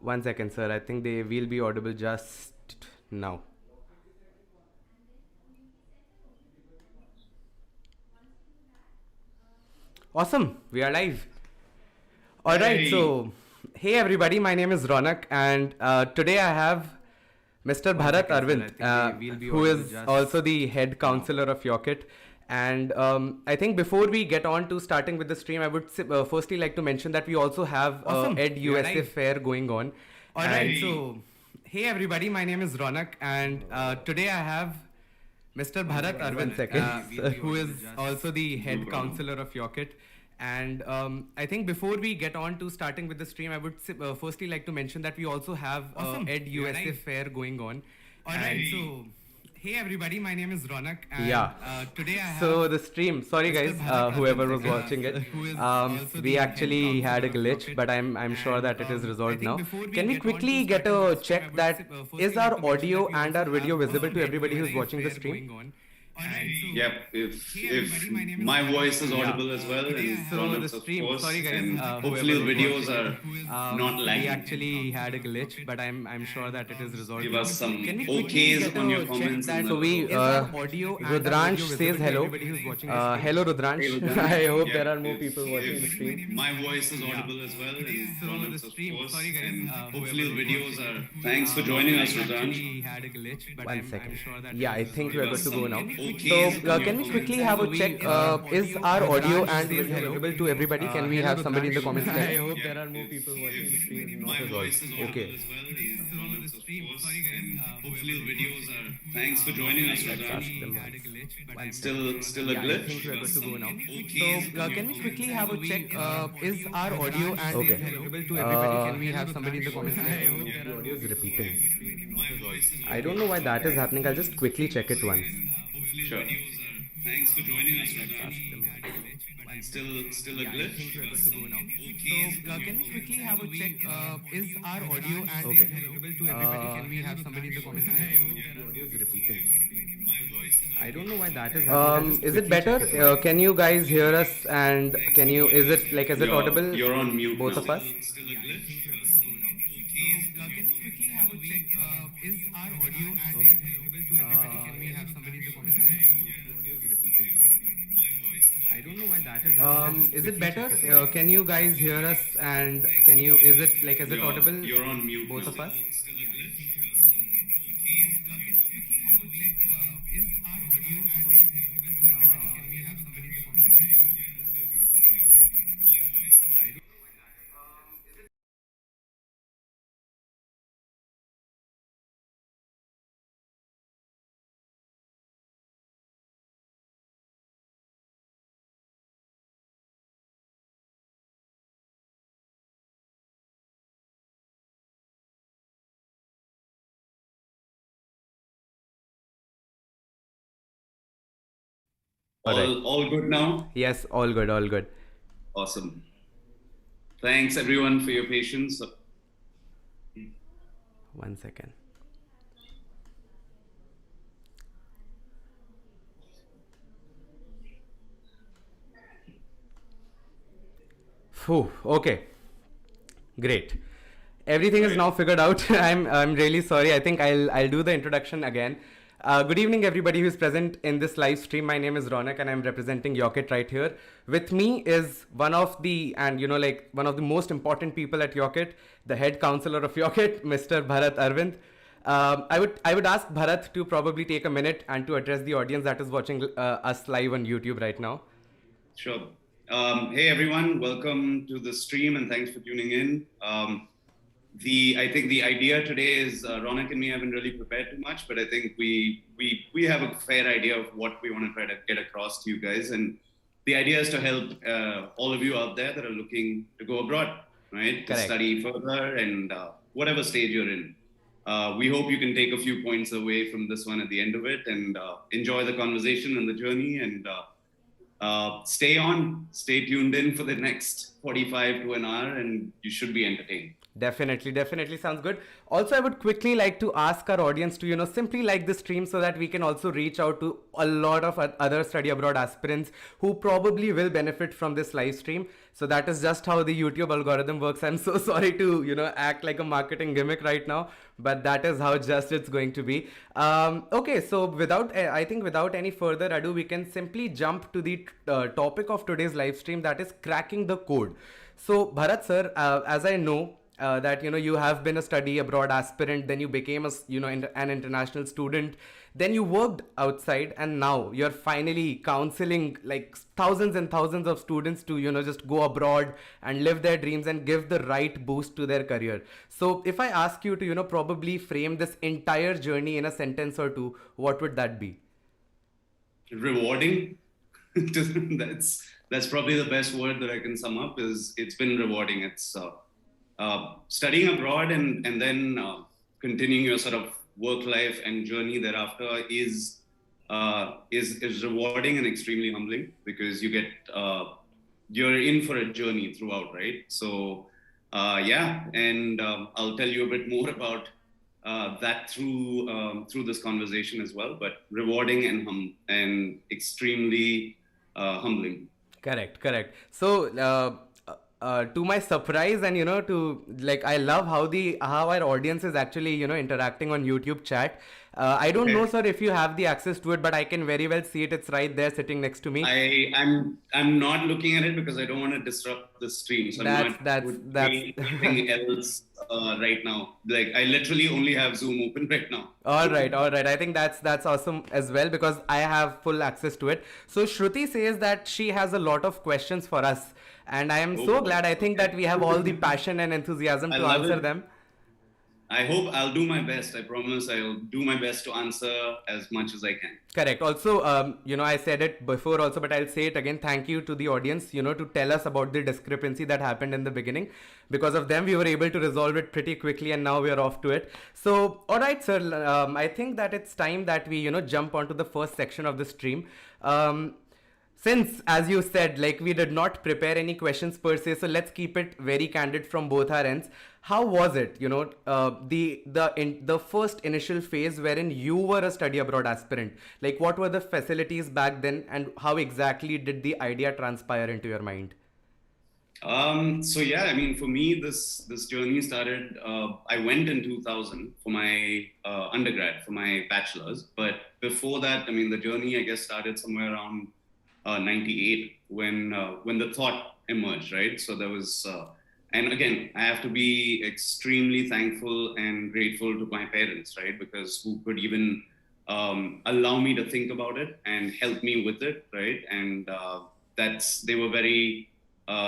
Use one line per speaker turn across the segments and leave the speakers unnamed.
One second, sir. I think they will be audible just now. Awesome. We are live. All right.
Hey.
So, hey everybody. My name is Ronak, and today I have Mr. Bharath Aravind, who is also the head counselor of Yocket. And I think before we get on to starting with the stream, I would firstly like to mention that we also have Ed USA Fair going on. All right. So, hey everybody. My name is Ronak, and today I have Mr. Bharath Aravind, who is also the head counselor of Yocket. And I think before we get on to starting with the stream, I would firstly like to mention that we also have Ed USA Fair going on. All right. So, hey everybody, my name is Ronak. And, today I have. So the stream. Sorry guys, whoever was watching it. We actually had a glitch, but I'm sure that it is resolved now. Can we quickly get a check that is our audio and our video visible to everybody who's watching the stream?
Yep, if my voice is audible as well, and Ronald's of course, and hopefully the videos are not lagging.
We actually had a glitch, but I'm sure that it is resolved.
Give us some okays on your comments.
So we Rudransh says hello. Hello Rudransh. I hope there are more people watching the stream.
My voice is audible as well, and Ronald's of course, and hopefully the videos are. Thanks for joining us, Rudransh.
One second. Yeah, I think we are good to go now. So, can we quickly have a check? Is our audio and video available to everybody? Can we have somebody in the comments there? I hope there are more people watching the stream.
My voice is audible
Okay.
as well. Hopefully the videos are. Thanks for joining us, Rudransh. Still a
Yeah, I
glitch.
think we are good to go now. So, can we quickly have a check? Is our audio and video available to everybody? Can we have somebody in the comments there? I hope the audio is repeating. I don't know why that is happening. I'll just quickly check it once.
Sure. Thanks for joining us, Rudransh. Still a glitch.
So, can we quickly have a check? Is our audio and video available to everybody? Can we have somebody in the comments? The audio is repeating. I don't know why that is happening. Is it better? Can you guys hear us? And can you? Is it audible?
You're on mute.
Both
now.
of us.
Still a glitch.
Can we quickly have a check? Is our audio and video available to everybody? Can we have somebody in the comments? The audio is repeating. I don't know why that is happening. Is it better? Can you guys hear us? And can you? Is it audible?
You're on mute.
Both
now.
of us.
Still a glitch. All good now?
Yes, all good, all good.
Awesome. Thanks everyone for your patience.
One second. Phew, okay. Great. Everything is now figured out. I'm really sorry. I think I'll do the introduction again. Good evening, everybody who is present in this live stream. My name is Ronak, and I'm representing Yocket right here. With me is one of the most important people at Yocket, the head counselor of Yocket, Mr. Bharath Aravind. I would ask Bharath to probably take a minute and to address the audience that is watching us live on YouTube right now.
Sure. Hey everyone, welcome to the stream and thanks for tuning in. I think the idea today is Ronak and me haven't really prepared too much, but I think we have a fair idea of what we want to try to get across to you guys. And the idea is to help all of you out there that are looking to go abroad, right?
Correct.
To study further and whatever stage you're in. We hope you can take a few points away from this one at the end of it and enjoy the conversation and the journey and stay tuned in for the next 45 to an hour and you should be entertained.
Definitely sounds good. Also, I would quickly like to ask our audience to, simply like the stream so that we can also reach out to a lot of other study abroad aspirants who probably will benefit from this live stream. So that is just how the YouTube algorithm works. I'm so sorry to, act like a marketing gimmick right now, but that is how just it's going to be. Okay, so I think without any further ado, we can simply jump to the topic of today's live stream, that is cracking the code. So, Bharat sir, as I know, that you have been a study abroad aspirant, then you became an international student, then you worked outside, and now you're finally counseling like thousands and thousands of students to just go abroad and live their dreams and give the right boost to their career. So if I ask you to probably frame this entire journey in a sentence or two, what would that be?
Rewarding. That's probably the best word that I can sum up. Is it's been rewarding. It's studying abroad and then continuing your sort of work life and journey thereafter is rewarding and extremely humbling, because you get you're in for a journey throughout, right? So yeah, and I'll tell you a bit more about that through this conversation as well. But rewarding and extremely humbling.
Correct. So, to my surprise, and I love how our audience is actually interacting on YouTube chat. I don't know, sir, if you have the access to it, but I can very well see it. It's right there, sitting next to me.
I'm not looking at it because I don't want to disrupt the stream. So I'm not doing anything else right now. Like, I literally only have Zoom open right now.
All right. I think that's awesome as well, because I have full access to it. So Shruti says that she has a lot of questions for us, and I am so glad. I think that we have all the passion and enthusiasm to answer them.
I hope I'll do my best. I promise I'll do my best to answer as much as I can.
Correct. Also, I said it before also, but I'll say it again. Thank you to the audience, to tell us about the discrepancy that happened in the beginning. Because of them, we were able to resolve it pretty quickly, and now we are off to it. So, all right, sir. I think that it's time that we, jump onto the first section of the stream. Since, as you said, like, we did not prepare any questions per se, so let's keep it very candid from both our ends. How was it, the first initial phase wherein you were a study abroad aspirant? Like, what were the facilities back then, and how exactly did the idea transpire into your mind?
So yeah, I mean, for me, this journey started. I went in 2000 for my undergrad, for my bachelor's. But before that, I mean, the journey, I guess, started somewhere around 98 when the thought emerged, right? So there was, and again, I have to be extremely thankful and grateful to my parents, right? Because who could even allow me to think about it and help me with it, right? And they were very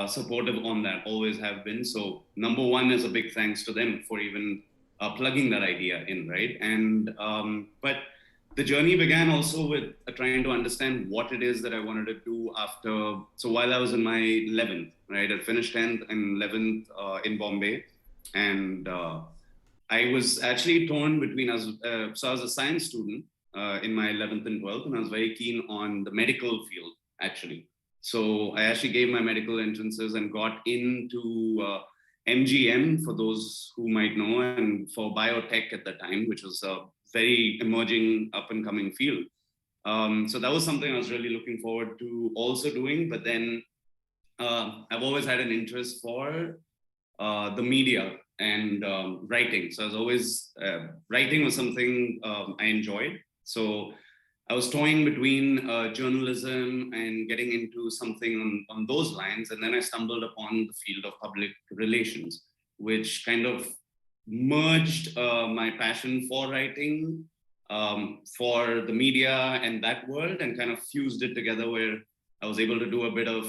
supportive on that, always have been. So number one is a big thanks to them for even plugging that idea in, right? And but the journey began also with trying to understand what it is that I wanted to do after. So while I was in my 11th, right, I finished 10th and 11th in Bombay, and I was actually torn between us. So I was a science student in my 11th and 12th, and I was very keen on the medical field, actually. So I actually gave my medical entrances and got into MGM, for those who might know, and for biotech at the time, which was a very emerging, up-and-coming field. So that was something I was really looking forward to also doing. But then I've always had an interest for the media and writing. So I was always, writing was something I enjoyed. So I was toying between journalism and getting into something on those lines. And then I stumbled upon the field of public relations, which kind of merged my passion for writing, for the media and that world, and kind of fused it together, where I was able to do a bit of,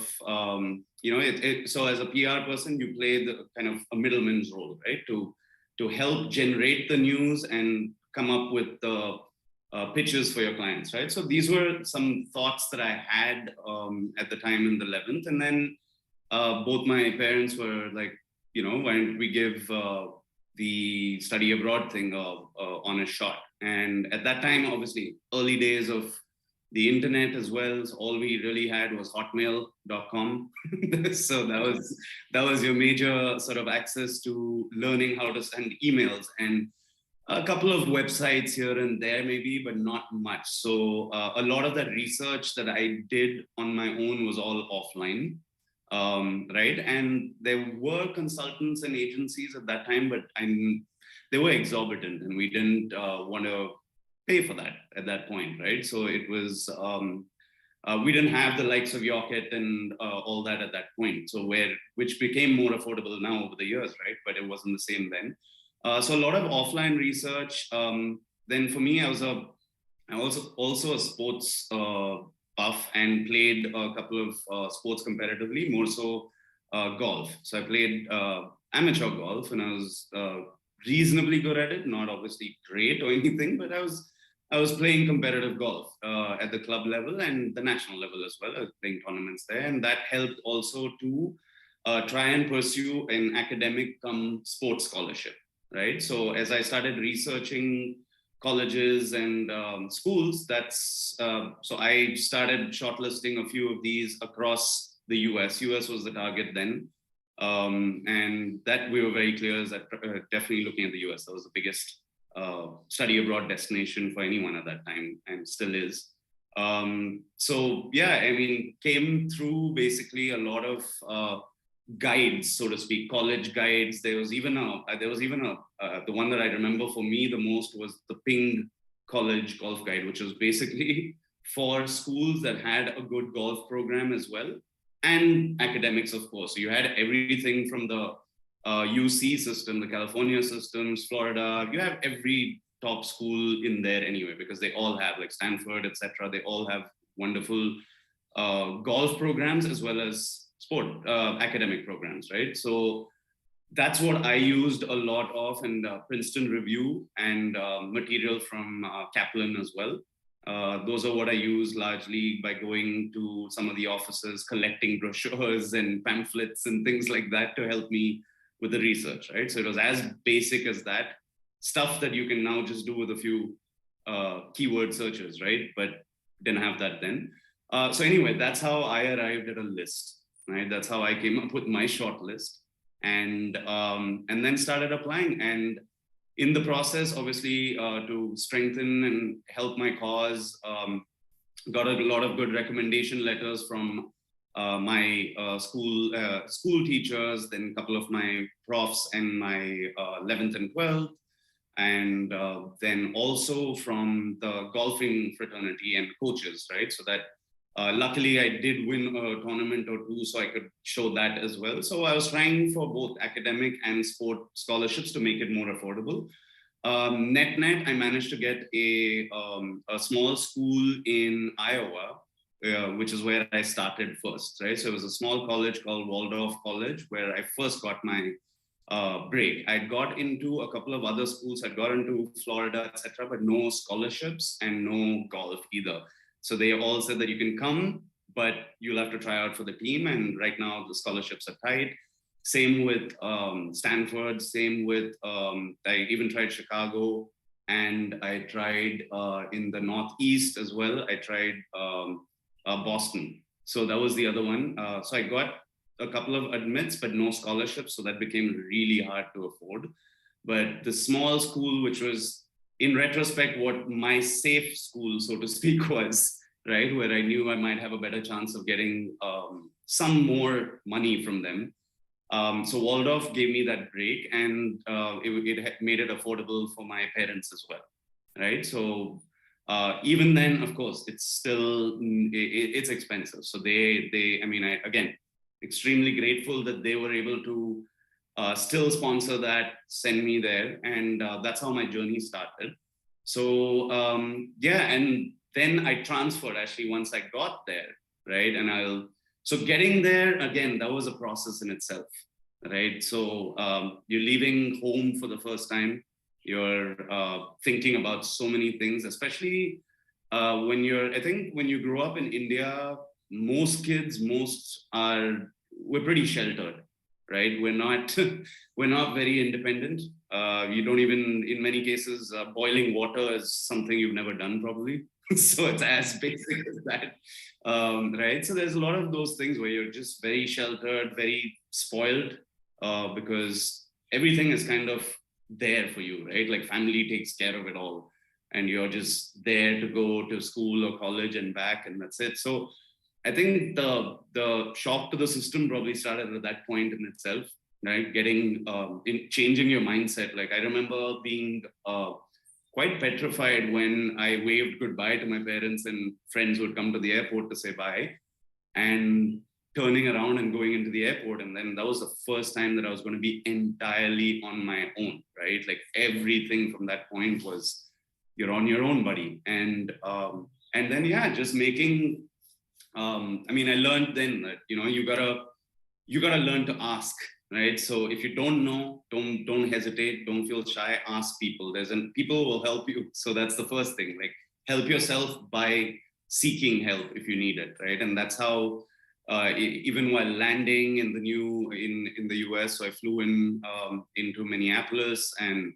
so as a PR person, you play the kind of a middleman's role, right? To help generate the news and come up with the pitches for your clients, right? So these were some thoughts that I had at the time in the 11th. And then both my parents were like, why don't we give the study abroad thing on a shot? And at that time, obviously, early days of the internet as well. So all we really had was hotmail.com. So that was your major sort of access to learning how to send emails, and a couple of websites here and there maybe, but not much. So a lot of that research that I did on my own was all offline. Right. And there were consultants and agencies at that time, but they were exorbitant, and we didn't want to pay for that at that point, right? So it was, we didn't have the likes of Yocket and all that at that point. So which became more affordable now over the years, right? But it wasn't the same then. So a lot of offline research. Then for me, I was also a sports buff, and played a couple of sports competitively, more so golf. So I played amateur golf, and I was reasonably good at it, not obviously great or anything, but I was playing competitive golf at the club level and the national level as well. I was playing tournaments there, and that helped also to try and pursue an academic sports scholarship, right? So as I started researching colleges and schools, so I started shortlisting a few of these across the US. US was the target then. And that we were very clear is that definitely looking at the US, that was the biggest study abroad destination for anyone at that time, and still is. So yeah, I mean, came through basically a lot of guides, so to speak, college guides. There was even the one that I remember for me the most was the Ping College Golf Guide, which was basically for schools that had a good golf program as well, and academics, of course. So you had everything from the UC system, the California systems, Florida. You have every top school in there anyway, because they all have, like Stanford, etc. They all have wonderful golf programs as well as sport academic programs, right? So that's what I used a lot of, and Princeton Review and material from Kaplan as well. Those are what I use largely by going to some of the offices, collecting brochures and pamphlets and things like that to help me with the research, right? So it was as basic as that, stuff that you can now just do with a few keyword searches, right? But didn't have that then. So anyway, that's how I arrived at a list, right? That's how I came up with my short list, and then started applying. And in the process, obviously, to strengthen and help my cause, got a lot of good recommendation letters from my school teachers, then a couple of my profs and my 11th and 12th, and then also from the golfing fraternity and coaches, right? So that luckily I did win a tournament or two, so I could show that as well. So I was trying for both academic and sport scholarships to make it more affordable. Net, I managed to get a small school in Iowa, which is where I started first, right? So it was a small college called Waldorf College, where I first got my break. I got into a couple of other schools. I got into Florida, etc., but no scholarships and no golf either. So they all said that you can come, but you'll have to try out for the team. And right now the scholarships are tight. Same with Stanford, same with, I even tried Chicago, and I tried in the Northeast as well. I tried Boston. So that was the other one. So I got a couple of admits, but no scholarships. So that became really hard to afford. But the small school, which was in retrospect what my safe school, so to speak, was, right? Where I knew I might have a better chance of getting some more money from them. So Waldorf gave me that break, and it made it affordable for my parents as well, right? So even then, of course, it's still, it's expensive. So again, extremely grateful that they were able to still sponsor that, send me there. And that's how my journey started. So and then I transferred actually once I got there, right? So getting there, again, that was a process in itself, right? So you're leaving home for the first time. You're thinking about so many things, especially when you grow up in India, we're pretty sheltered, right? We're not very independent. You don't even, in many cases, boiling water is something you've never done probably. So it's as basic as that, right? So there's a lot of those things where you're just very sheltered, very spoiled, because everything is kind of there for you, right? Like family takes care of it all, and you're just there to go to school or college and back, and that's it. So I think the shock to the system probably started at that point in itself, right? Getting changing your mindset. Like I remember being quite petrified when I waved goodbye to my parents and friends would come to the airport to say bye, and turning around and going into the airport. And then that was the first time that I was going to be entirely on my own, right? Like everything from that point was you're on your own, buddy. And then yeah, just making. I mean, I learned then that you gotta learn to ask, right? So if you don't know, don't hesitate, don't feel shy, ask people. People will help you. So that's the first thing. Like help yourself by seeking help if you need it, right? And that's how even while landing in the US, so I flew into Minneapolis, and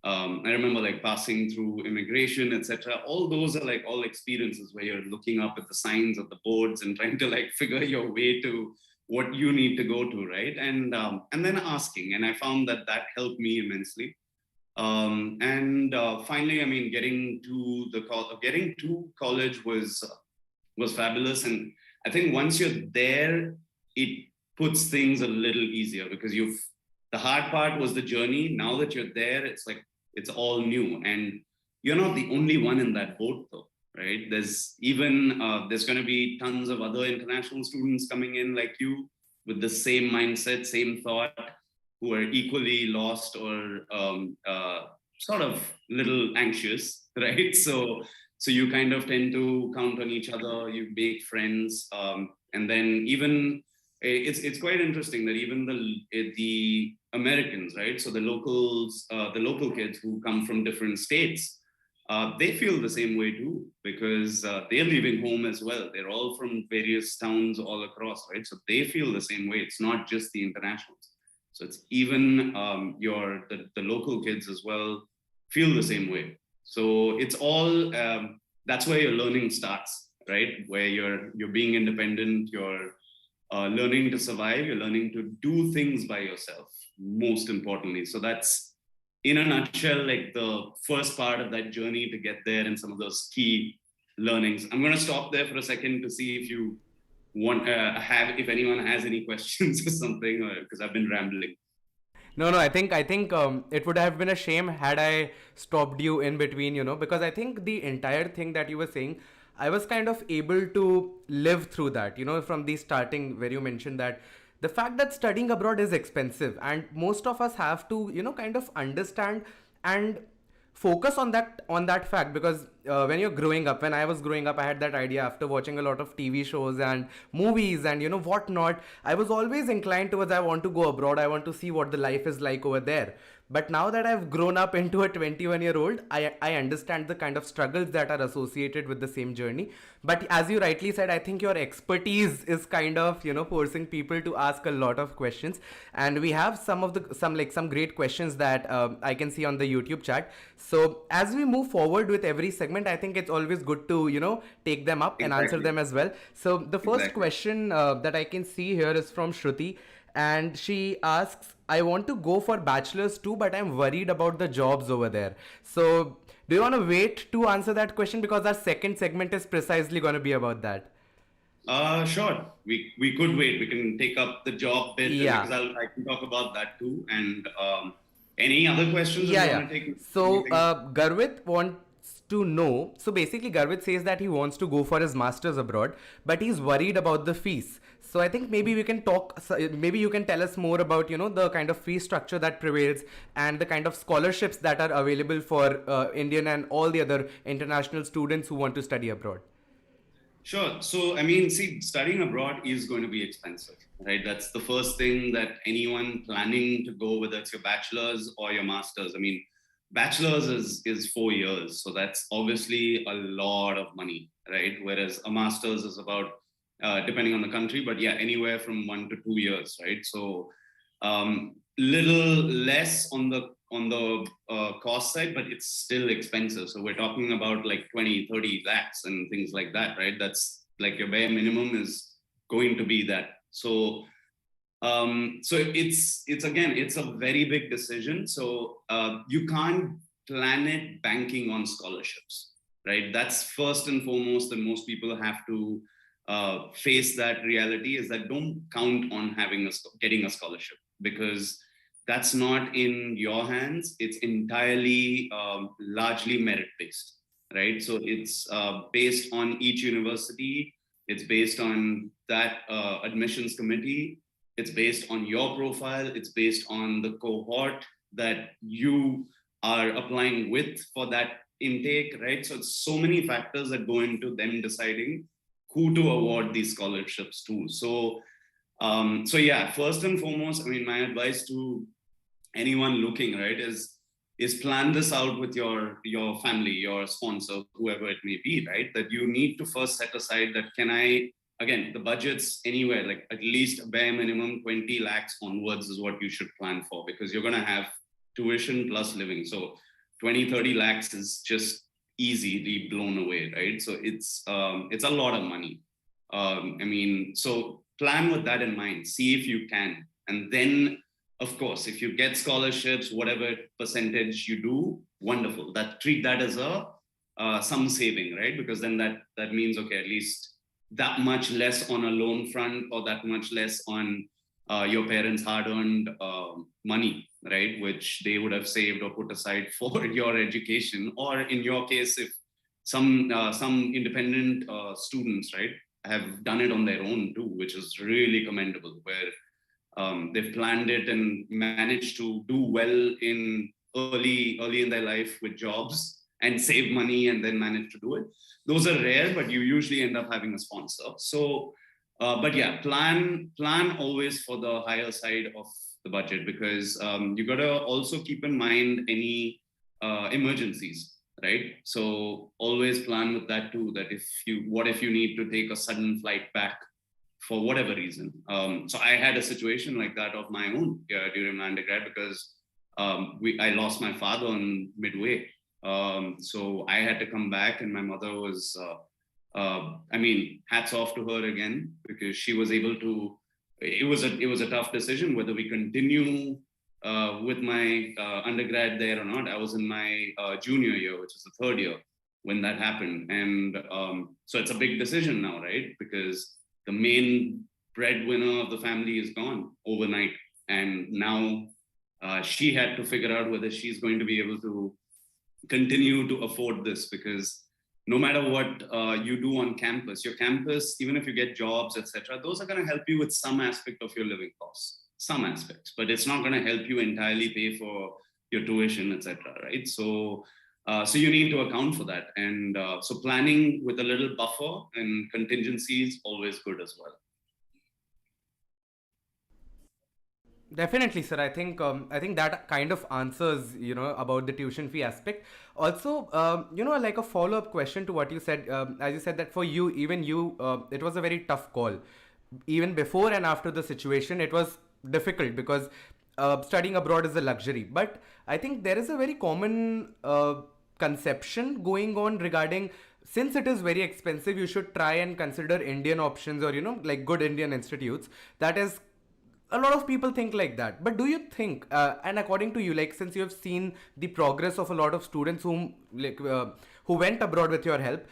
I remember like passing through immigration, etc. All those are like all experiences where you're looking up at the signs of the boards and trying to like figure your way to what you need to go to, right? And then asking, and I found that helped me immensely. Finally, I mean, getting to college was fabulous, and I think once you're there, it puts things a little easier because the hard part was the journey. Now that you're there, it's like it's all new, and you're not the only one in that boat, though, right? There's going to be tons of other international students coming in like you with the same mindset, same thought, who are equally lost or sort of little anxious, right? So you kind of tend to count on each other. You make friends, and then even it's quite interesting that even the Americans, right? So the local kids who come from different states, they feel the same way too, because they're leaving home as well. They're all from various towns all across, right? So they feel the same way. It's not just the internationals. So it's even the local kids as well feel the same way. So it's all that's where your learning starts, right? Where you're being independent, you're learning to survive, you're learning to do things by yourself, most importantly. So that's, in a nutshell, like the first part of that journey to get there and some of those key learnings. I'm going to stop there for a second to see if you want if anyone has any questions or something, or because I've been rambling.
No, I think it would have been a shame had I stopped you in between, because I think the entire thing that you were saying, I was kind of able to live through that, from the starting where you mentioned that the fact that studying abroad is expensive, and most of us have to, kind of understand and focus on that fact, because when I was growing up, I had that idea after watching a lot of TV shows and movies and whatnot. I was always inclined towards, I want to go abroad, I want to see what the life is like over there. But now that I've grown up into a 21-year-old, I understand the kind of struggles that are associated with the same journey. But as you rightly said, I think your expertise is kind of, forcing people to ask a lot of questions. And we have some great questions that I can see on the YouTube chat. So as we move forward with every segment, I think it's always good to, take them up and answer them as well. So the first question that I can see here is from Shruti, and she asks, I want to go for bachelor's too, but I'm worried about the jobs over there. So do you want to wait to answer that question, because our second segment is precisely going to be about that?
Sure. We could wait. We can take up the job bit,
Yeah.
because I can talk about that too. And any other questions
Yeah,
you
yeah.
want to take?
So Garvit wants to know. So basically, Garvit says that he wants to go for his masters abroad, but he's worried about the fees. So I think maybe we can talk. Maybe you can tell us more about the kind of fee structure that prevails and the kind of scholarships that are available for Indian and all the other international students who want to study abroad.
Sure. So, I mean, see, studying abroad is going to be expensive, right? That's the first thing that anyone planning to go, whether it's your bachelor's or your master's. I mean, bachelor's is 4 years, so that's obviously a lot of money, right? Whereas a master's is about, depending on the country, but yeah, anywhere from 1 to 2 years, right? So, little less on the on the cost side, but it's still expensive. So we're talking about like 20, 30 lakhs and things like that, right? That's like your bare minimum is going to be that. So it's again, it's a very big decision. So you can't plan it banking on scholarships, right? That's first and foremost, and most people have to face that reality, is that don't count on getting a scholarship, because that's not in your hands. It's entirely largely merit based, right? So it's based on each university. It's based on that admissions committee. It's based on your profile. It's based on the cohort that you are applying with for that intake, right? So it's so many factors that go into them deciding who to award these scholarships to. So yeah, first and foremost, I mean, my advice to anyone looking, right, is plan this out with your family, your sponsor, whoever it may be, right? That you need to first set aside that, again, the budget's anywhere, like at least a bare minimum 20 lakhs onwards is what you should plan for, because you're going to have tuition plus living. So 20, 30 lakhs is just easily blown away, right? So it's a lot of money. I mean, so plan with that in mind, see if you can. And then, of course, if you get scholarships, whatever percentage you do, wonderful. Treat that as some saving, right? Because then that means, okay, at least that much less on a loan front, or that much less on your parents' hard-earned money, right? Which they would have saved or put aside for your education. Or in your case, if some independent students, right, have done it on their own too, which is really commendable, where they've planned it and managed to do well in early in their life with jobs and save money and then manage to do it. Those are rare, but you usually end up having a sponsor. So, but yeah, plan always for the higher side of the budget, because you got to also keep in mind any emergencies, right? So always plan with that too, that what if you need to take a sudden flight back for whatever reason. So I had a situation like that of my own during my undergrad, because I lost my father on midway. So I had to come back, and my mother was, I mean, hats off to her again, because she was able to, it was a tough decision whether we continue with my undergrad there or not. I was in my junior year, which is the third year when that happened. And so it's a big decision now, right? Because the main breadwinner of the family is gone overnight. And now she had to figure out whether she's going to be able to continue to afford this, because no matter what you do on campus, your campus, even if you get jobs, etc., those are going to help you with some aspect of your living costs, some aspects, but it's not going to help you entirely pay for your tuition, etc., right? So you need to account for that. And so planning with a little buffer and contingency is always good as well.
Definitely, sir. I think that kind of answers, about the tuition fee aspect. Also, like a follow up question to what you said. As you said that for you, even you, it was a very tough call. Even before and after the situation, it was difficult, because studying abroad is a luxury. But I think there is a very common conception going on regarding, since it is very expensive, you should try and consider Indian options, or like good Indian institutes. That is, a lot of people think like that. But do you think, and according to you, like, since you have seen the progress of a lot of students who went abroad with your help,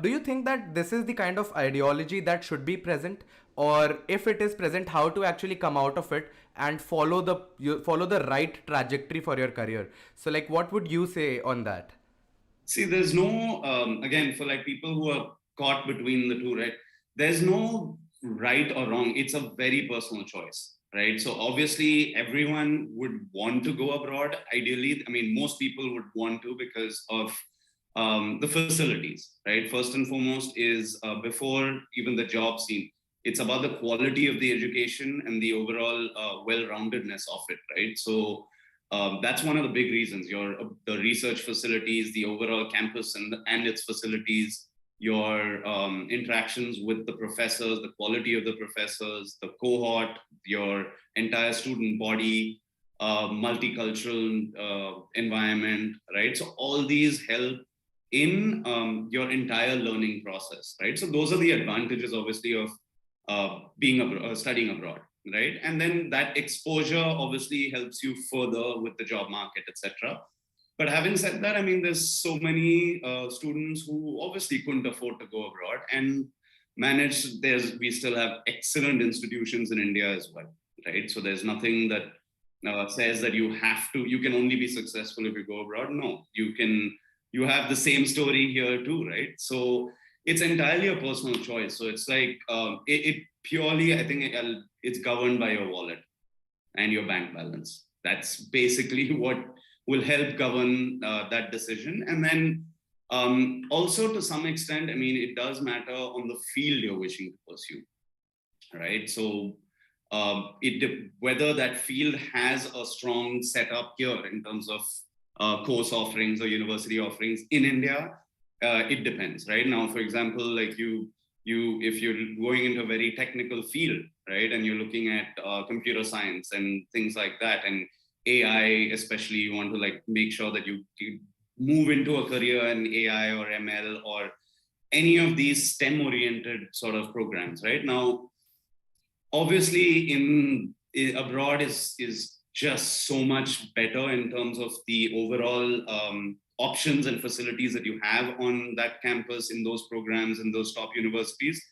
do you think that this is the kind of ideology that should be present, or if it is present, how to actually come out of it and follow the right trajectory for your career? So like, what would you say on that?
See, there's no, again, for like people who are caught between the two, right? There's no right or wrong. It's a very personal choice, right? So obviously everyone would want to go abroad. Ideally, I mean, most people would want to, because of the facilities, right? First and foremost is before even the job scene, it's about the quality of the education and the overall well-roundedness of it, right? So that's one of the big reasons. The research facilities, the overall campus and its facilities, your interactions with the professors, the quality of the professors, the cohort, your entire student body, multicultural environment, right? So all these help in your entire learning process, right? So those are the advantages, obviously, of studying abroad, right? And then that exposure obviously helps you further with the job market, etc. But having said that, I mean, there's so many students who obviously couldn't afford to go abroad and managed. We still have excellent institutions in India as well, right? So there's nothing that says that you can only be successful if you go abroad. No, you have the same story here too, right? So it's entirely a personal choice. So it's like it purely, I think it's governed by your wallet and your bank balance. That's basically what will help govern that decision. And then also to some extent, I mean, it does matter on the field you're wishing to pursue, right? So whether that field has a strong setup here in terms of course offerings or university offerings in India, it depends, right? Now, for example, like if you're going into a very technical field, right, and you're looking at computer science and things like that, and AI, especially, you want to like make sure that you move into a career in AI or ML or any of these STEM-oriented sort of programs, right? Now, obviously, abroad is just so much better in terms of the overall options and facilities that you have on that campus in those programs in those top universities.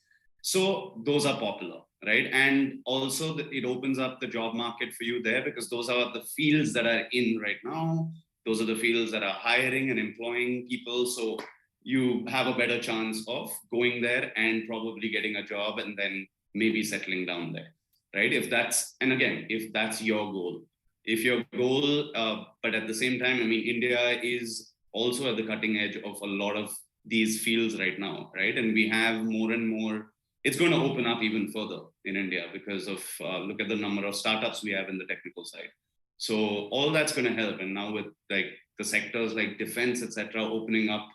So those are popular, right? And also it opens up the job market for you there, because those are the fields that are in right now. Those are the fields that are hiring and employing people. So you have a better chance of going there and probably getting a job and then maybe settling down there, right? If that's your goal. If your goal, but at the same time, I mean, India is also at the cutting edge of a lot of these fields right now, right? And we have more and more. It's going to open up even further in India because of look at the number of startups we have in the technical side. So all that's going to help. And now with like the sectors like defense, etc., opening up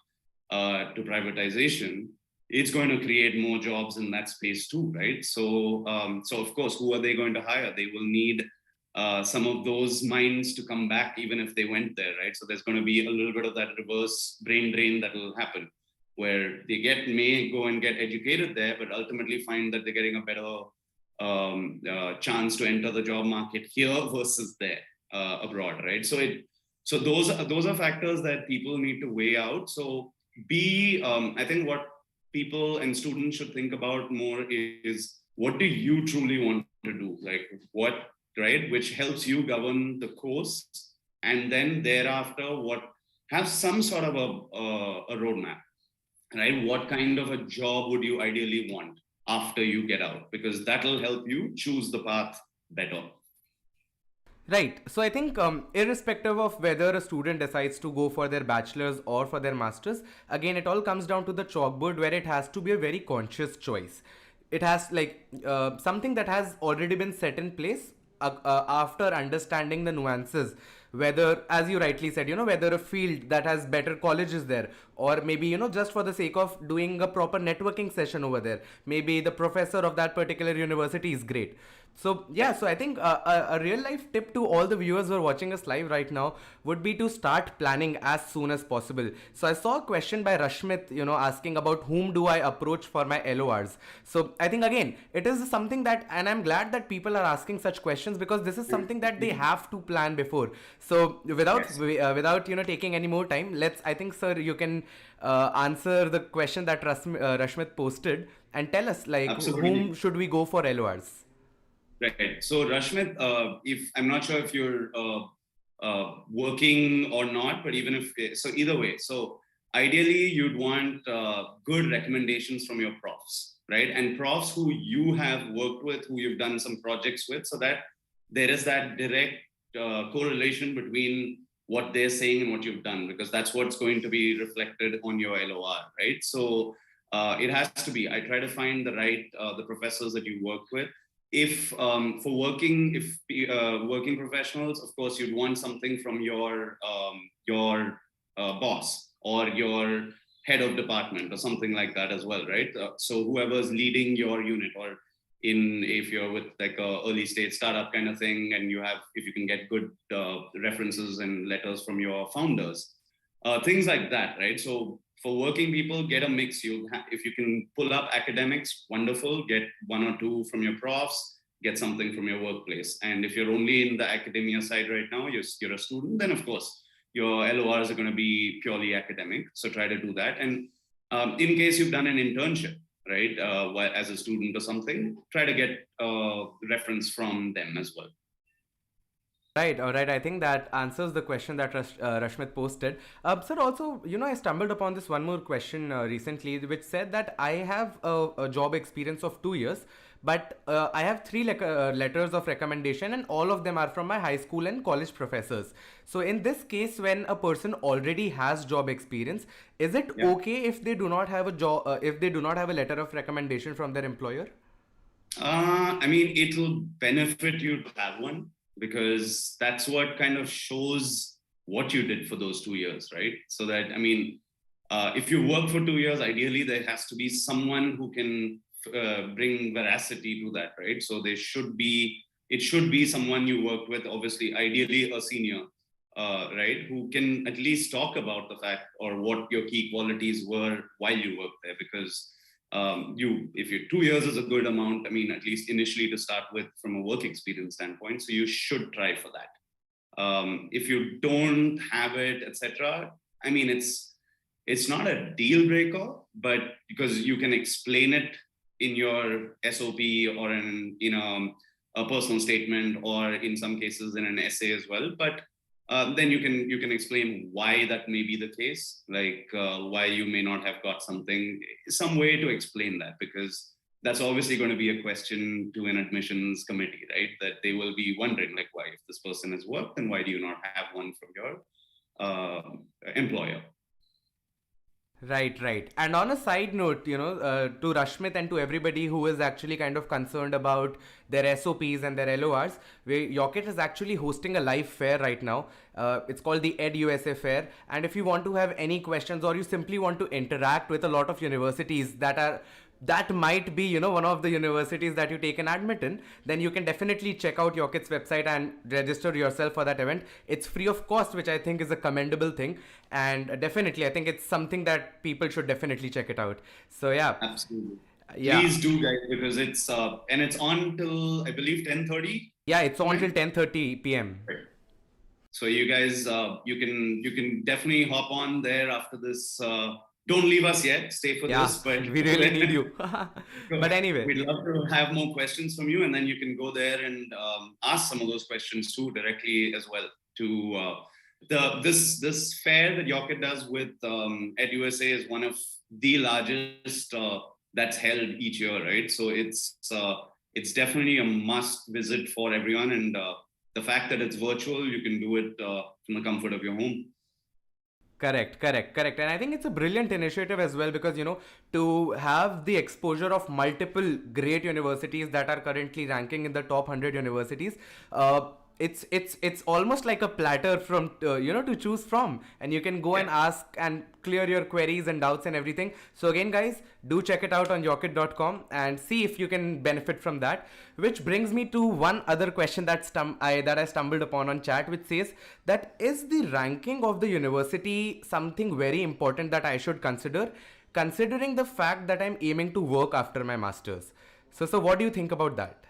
to privatization, it's going to create more jobs in that space too, right? So of course, who are they going to hire? They will need some of those minds to come back, even if they went there, right? So there's going to be a little bit of that reverse brain drain that will happen, where they may go and get educated there, but ultimately find that they're getting a better chance to enter the job market here versus there abroad, right? So those are factors that people need to weigh out. So I think what people and students should think about more is, what do you truly want to do? Like what, right? Which helps you govern the course. And then thereafter, have some sort of a roadmap, right? What kind of a job would you ideally want after you get out? Because that'll help you choose the path better.
Right. So I think irrespective of whether a student decides to go for their bachelor's or for their master's, again, it all comes down to the chalkboard, where it has to be a very conscious choice. It has like something that has already been set in place after understanding the nuances, whether, as you rightly said, whether a field that has better colleges there, or maybe, just for the sake of doing a proper networking session over there, maybe the professor of that particular university is great. So yeah, so I think a real life tip to all the viewers who are watching us live right now would be to start planning as soon as possible. So I saw a question by Rashmit, asking about whom do I approach for my LORs. So I think again, it is something that, and I'm glad that people are asking such questions, because this is something that they have to plan before. So without taking any more time, I think, sir, you can answer the question that Rashmit posted and tell us, like, whom should we go for LORs?
Right. So Rashmit, if I'm not sure if you're working or not, but either way, so ideally you'd want good recommendations from your profs, right? And profs who you have worked with, who you've done some projects with, so that there is that direct correlation between what they're saying and what you've done, because that's what's going to be reflected on your LOR, right? So it has to be. I try to find the professors that you work with. If working professionals, of course, you'd want something from your boss or your head of department or something like that as well, right? So whoever's leading your unit, or if you're with like a early stage startup kind of thing, and if you can get good references and letters from your founders, things like that, right? So for working people, get a mix. If you can pull up academics, wonderful. Get one or two from your profs, get something from your workplace. And if you're only in the academia side right now, you're a student, then of course your LORs are going to be purely academic. So try to do that. And in case you've done an internship, right, as a student or something, try to get a reference from them as well.
Right, all right. I think that answers the question that Rashmit posted. Sir, also, I stumbled upon this one more question recently, which said that I have a job experience of 2 years, but I have three letters of recommendation, and all of them are from my high school and college professors. So, in this case, when a person already has job experience, is it okay if they do not have a job, if they do not have a letter of recommendation from their employer?
I mean, it will benefit you to have one, because that's what kind of shows what you did for those 2 years, right? So that, I mean, if you work for 2 years, ideally there has to be someone who can bring veracity to that, right? So it should be someone you worked with, obviously, ideally a senior, right, who can at least talk about the fact or what your key qualities were while you worked there. Because if you're 2 years is a good amount, I mean, at least initially to start with from a work experience standpoint, so you should try for that. If you don't have it, etc., I mean, it's not a deal breaker, but because you can explain it in your SOP or in a personal statement, or in some cases in an essay as well. But then you can explain why that may be the case, like why you may not have got some way to explain that, because that's obviously going to be a question to an admissions committee, right? That they will be wondering, like, why, if this person has worked, then why do you not have one from your employer?
Right. And on a side note, to Rashmit and to everybody who is actually kind of concerned about their SOPs and their LORs, Yocket is actually hosting a live fair right now. It's called the Ed USA Fair. And if you want to have any questions, or you simply want to interact with a lot of universities that might be, one of the universities that you take an admit in, then you can definitely check out Yocket's website and register yourself for that event. It's free of cost, which I think is a commendable thing. And definitely, I think it's something that people should definitely check it out. So, yeah.
Absolutely.
Yeah.
Please do, guys, because it's on till, I believe, 10:30.
Yeah, it's on till 10:30 p.m.
Right. So you guys, you can definitely hop on there after this. Don't leave us yet. Stay for this. But
we really need you. But anyway,
we'd love to have more questions from you, and then you can go there and ask some of those questions too directly as well. To this fair that Yocket does with Ed USA is one of the largest that's held each year, right? So it's definitely a must visit for everyone, and the fact that it's virtual, you can do it from the comfort of your home.
Correct. And I think it's a brilliant initiative as well, because, to have the exposure of multiple great universities that are currently ranking in the top 100 universities, it's almost like a platter from to choose from, and you can go and ask and clear your queries and doubts and everything. So again, guys, do check it out on yocket.com and see if you can benefit from that. Which brings me to one other question that I stumbled upon on chat, which says that, is the ranking of the university something very important that I should consider, considering the fact that I'm aiming to work after my masters? So what do you think about that?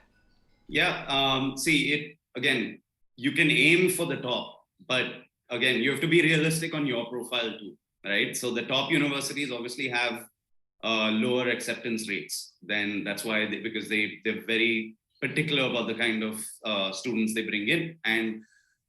Yeah, see, it again, you can aim for the top, but again, you have to be realistic on your profile too, right? So the top universities obviously have lower acceptance rates. Then that's why because they're very particular about the kind of students they bring in. And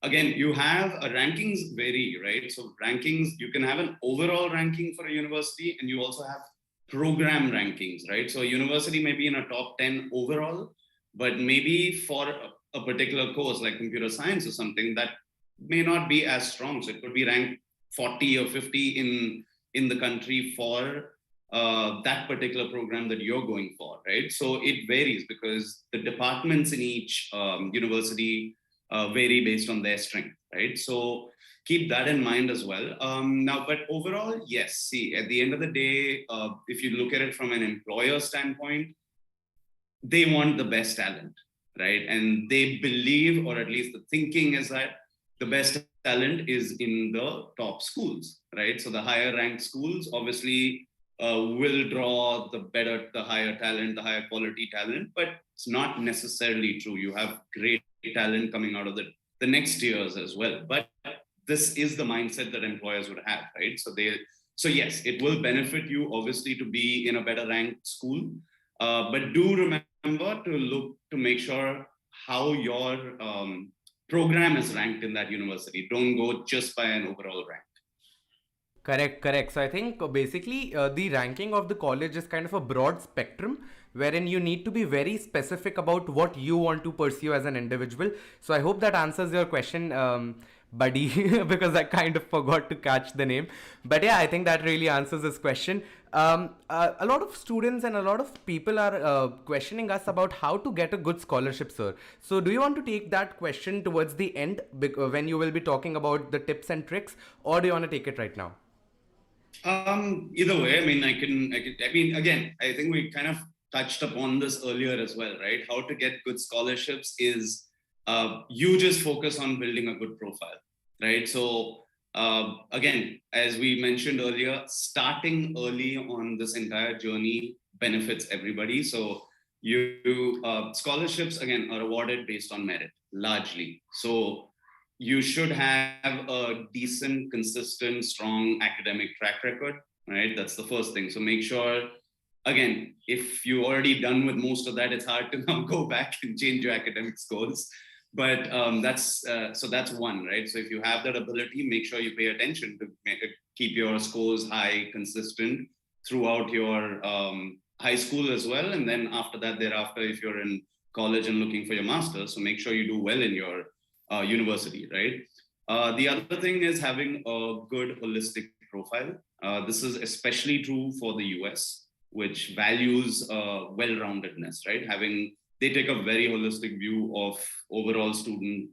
again, you have rankings vary, right? So rankings, you can have an overall ranking for a university, and you also have program rankings, right? So a university may be in a top 10 overall, but maybe for a particular course like computer science or something, that may not be as strong. So it could be ranked 40 or 50 in the country for that particular program that you're going for, right? So it varies because the departments in each university vary based on their strength, right? So keep that in mind as well. Now, but overall, yes, see, at the end of the day, if you look at it from an employer standpoint, they want the best talent, right? And they believe, or at least the thinking is that the best talent is in the top schools, right? So the higher ranked schools obviously will draw the higher talent, the higher quality talent, but it's not necessarily true. You have great talent coming out of the next years as well. But this is the mindset that employers would have, right? So yes, it will benefit you obviously to be in a better ranked school, but do remember to look to make sure how your program is ranked in that university. Don't go just by an overall rank.
Correct. So I think basically the ranking of the college is kind of a broad spectrum wherein you need to be very specific about what you want to pursue as an individual. So I hope that answers your question, buddy, because I kind of forgot to catch the name. But yeah, I think that really answers this question. A lot of students and a lot of people are questioning us about how to get a good scholarship, sir. So do you want to take that question towards the end when you will be talking about the tips and tricks, or do you want to take it right now?
Either way, I mean, I mean, again, I think we kind of touched upon this earlier as well, right? How to get good scholarships is you just focus on building a good profile, right? So again, as we mentioned earlier, starting early on this entire journey benefits everybody. So scholarships again are awarded based on merit largely. So you should have a decent, consistent, strong academic track record, right? That's the first thing. So make sure, again, if you're already done with most of that, it's hard to now go back and change your academic scores. But that's one, right? So if you have that ability, make sure you pay attention to keep your scores high, consistent throughout your high school as well. And then after that, thereafter, if you're in college and looking for your master's, so make sure you do well in your university, right? The other thing is having a good holistic profile. This is especially true for the US, which values well-roundedness, right? They take a very holistic view of overall student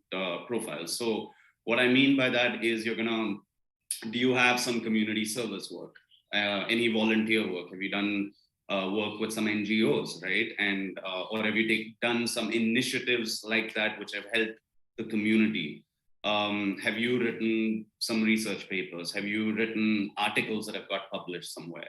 profiles. So what I mean by that is do you have some community service work? Any volunteer work? Have you done work with some NGOs, right? And or have you done some initiatives like that which have helped the community? Have you written some research papers? Have you written articles that have got published somewhere?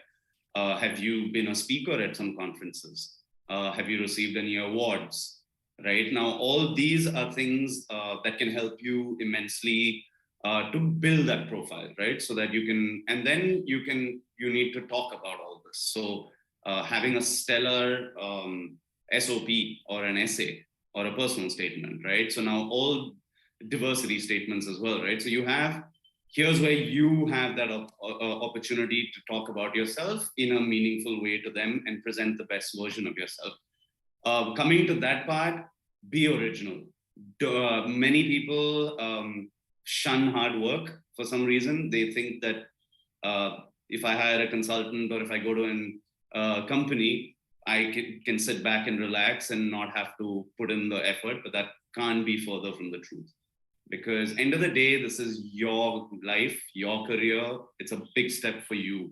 Have you been a speaker at some conferences? Have you received any awards? Right now, all these are things that can help you immensely to build that profile, right? So that you need to talk about all this. So having a stellar SOP or an essay or a personal statement, right? So now all diversity statements as well, right? So here's where you have that opportunity to talk about yourself in a meaningful way to them and present the best version of yourself. Coming to that part, be original. Many people shun hard work for some reason. They think that if I hire a consultant or if I go to a company, I can sit back and relax and not have to put in the effort, but that can't be further from the truth. Because end of the day, this is your life, your career. It's a big step for you.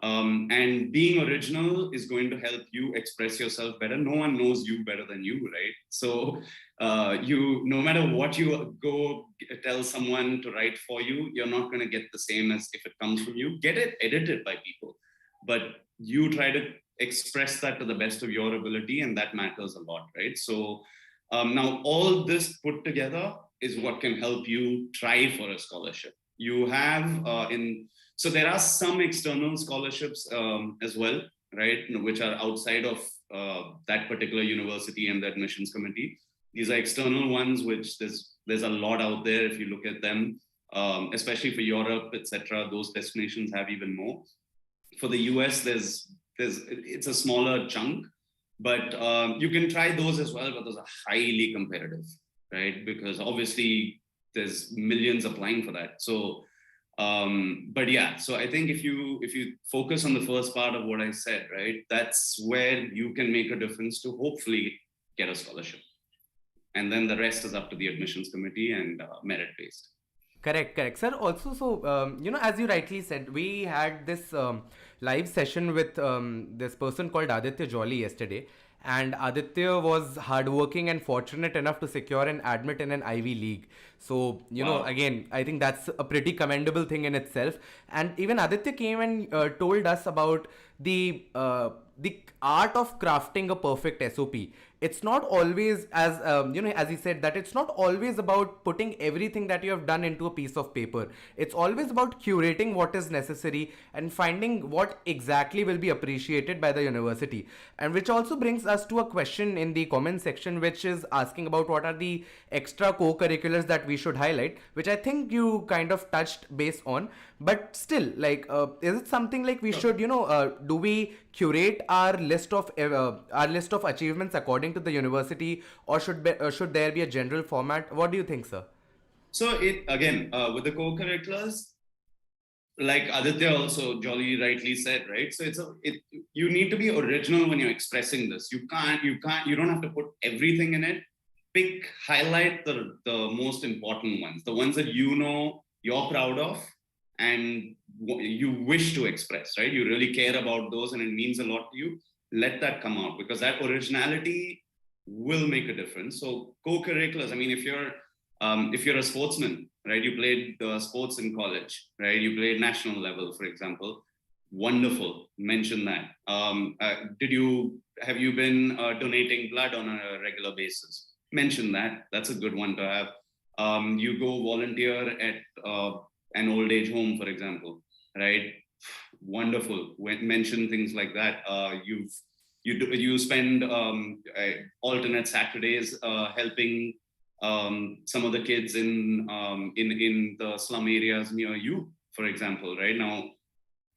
And being original is going to help you express yourself better. No one knows you better than you, right? So no matter what you go tell someone to write for you, you're not going to get the same as if it comes from you. Get it edited by people, but you try to express that to the best of your ability, and that matters a lot, right? So now all this put together is what can help you try for a scholarship. You have so there are some external scholarships as well, right, which are outside of that particular university and the admissions committee. These are external ones, which there's a lot out there if you look at them, especially for Europe, etc. Those destinations have even more. For the US, it's a smaller chunk, but you can try those as well, but those are highly competitive, right? Because obviously there's millions applying for that. So, but yeah, so I think if you focus on the first part of what I said, right, that's where you can make a difference to hopefully get a scholarship. And then the rest is up to the admissions committee and merit-based.
Correct, sir. Also, so as you rightly said, we had this live session with this person called Aditya Jolly yesterday, and Aditya was hardworking and fortunate enough to secure an admit in an Ivy League. So, again, I think that's a pretty commendable thing in itself. And even Aditya came and told us about the art of crafting a perfect SOP. It's not always, as he said, that it's not always about putting everything that you have done into a piece of paper. It's always about curating what is necessary and finding what exactly will be appreciated by the university. And which also brings us to a question in the comment section, which is asking about what are the extra co-curriculars that we should highlight, which I think you kind of touched base on. But still, like, is it something like we should, do we curate our list of achievements according to the university, or should there be a general format? What do you think, sir?
So it again with the co-curriculars, like Aditya also jolly rightly said, right? So you need to be original when you're expressing this. You don't have to put everything in it. Highlight the most important ones, the ones that you're proud of and you wish to express, right? You really care about those and it means a lot to you. Let that come out, because that originality will make a difference. So co-curriculars, I mean, if you're a sportsman, right? You played sports in college, right? You played national level, for example. Wonderful. Mention that. Have you been donating blood on a regular basis? Mention that. That's a good one to have. You go volunteer at an old age home, for example, right? Wonderful. Mention things like that. You spend alternate Saturdays helping some of the kids in the slum areas near you, for example, right? Now,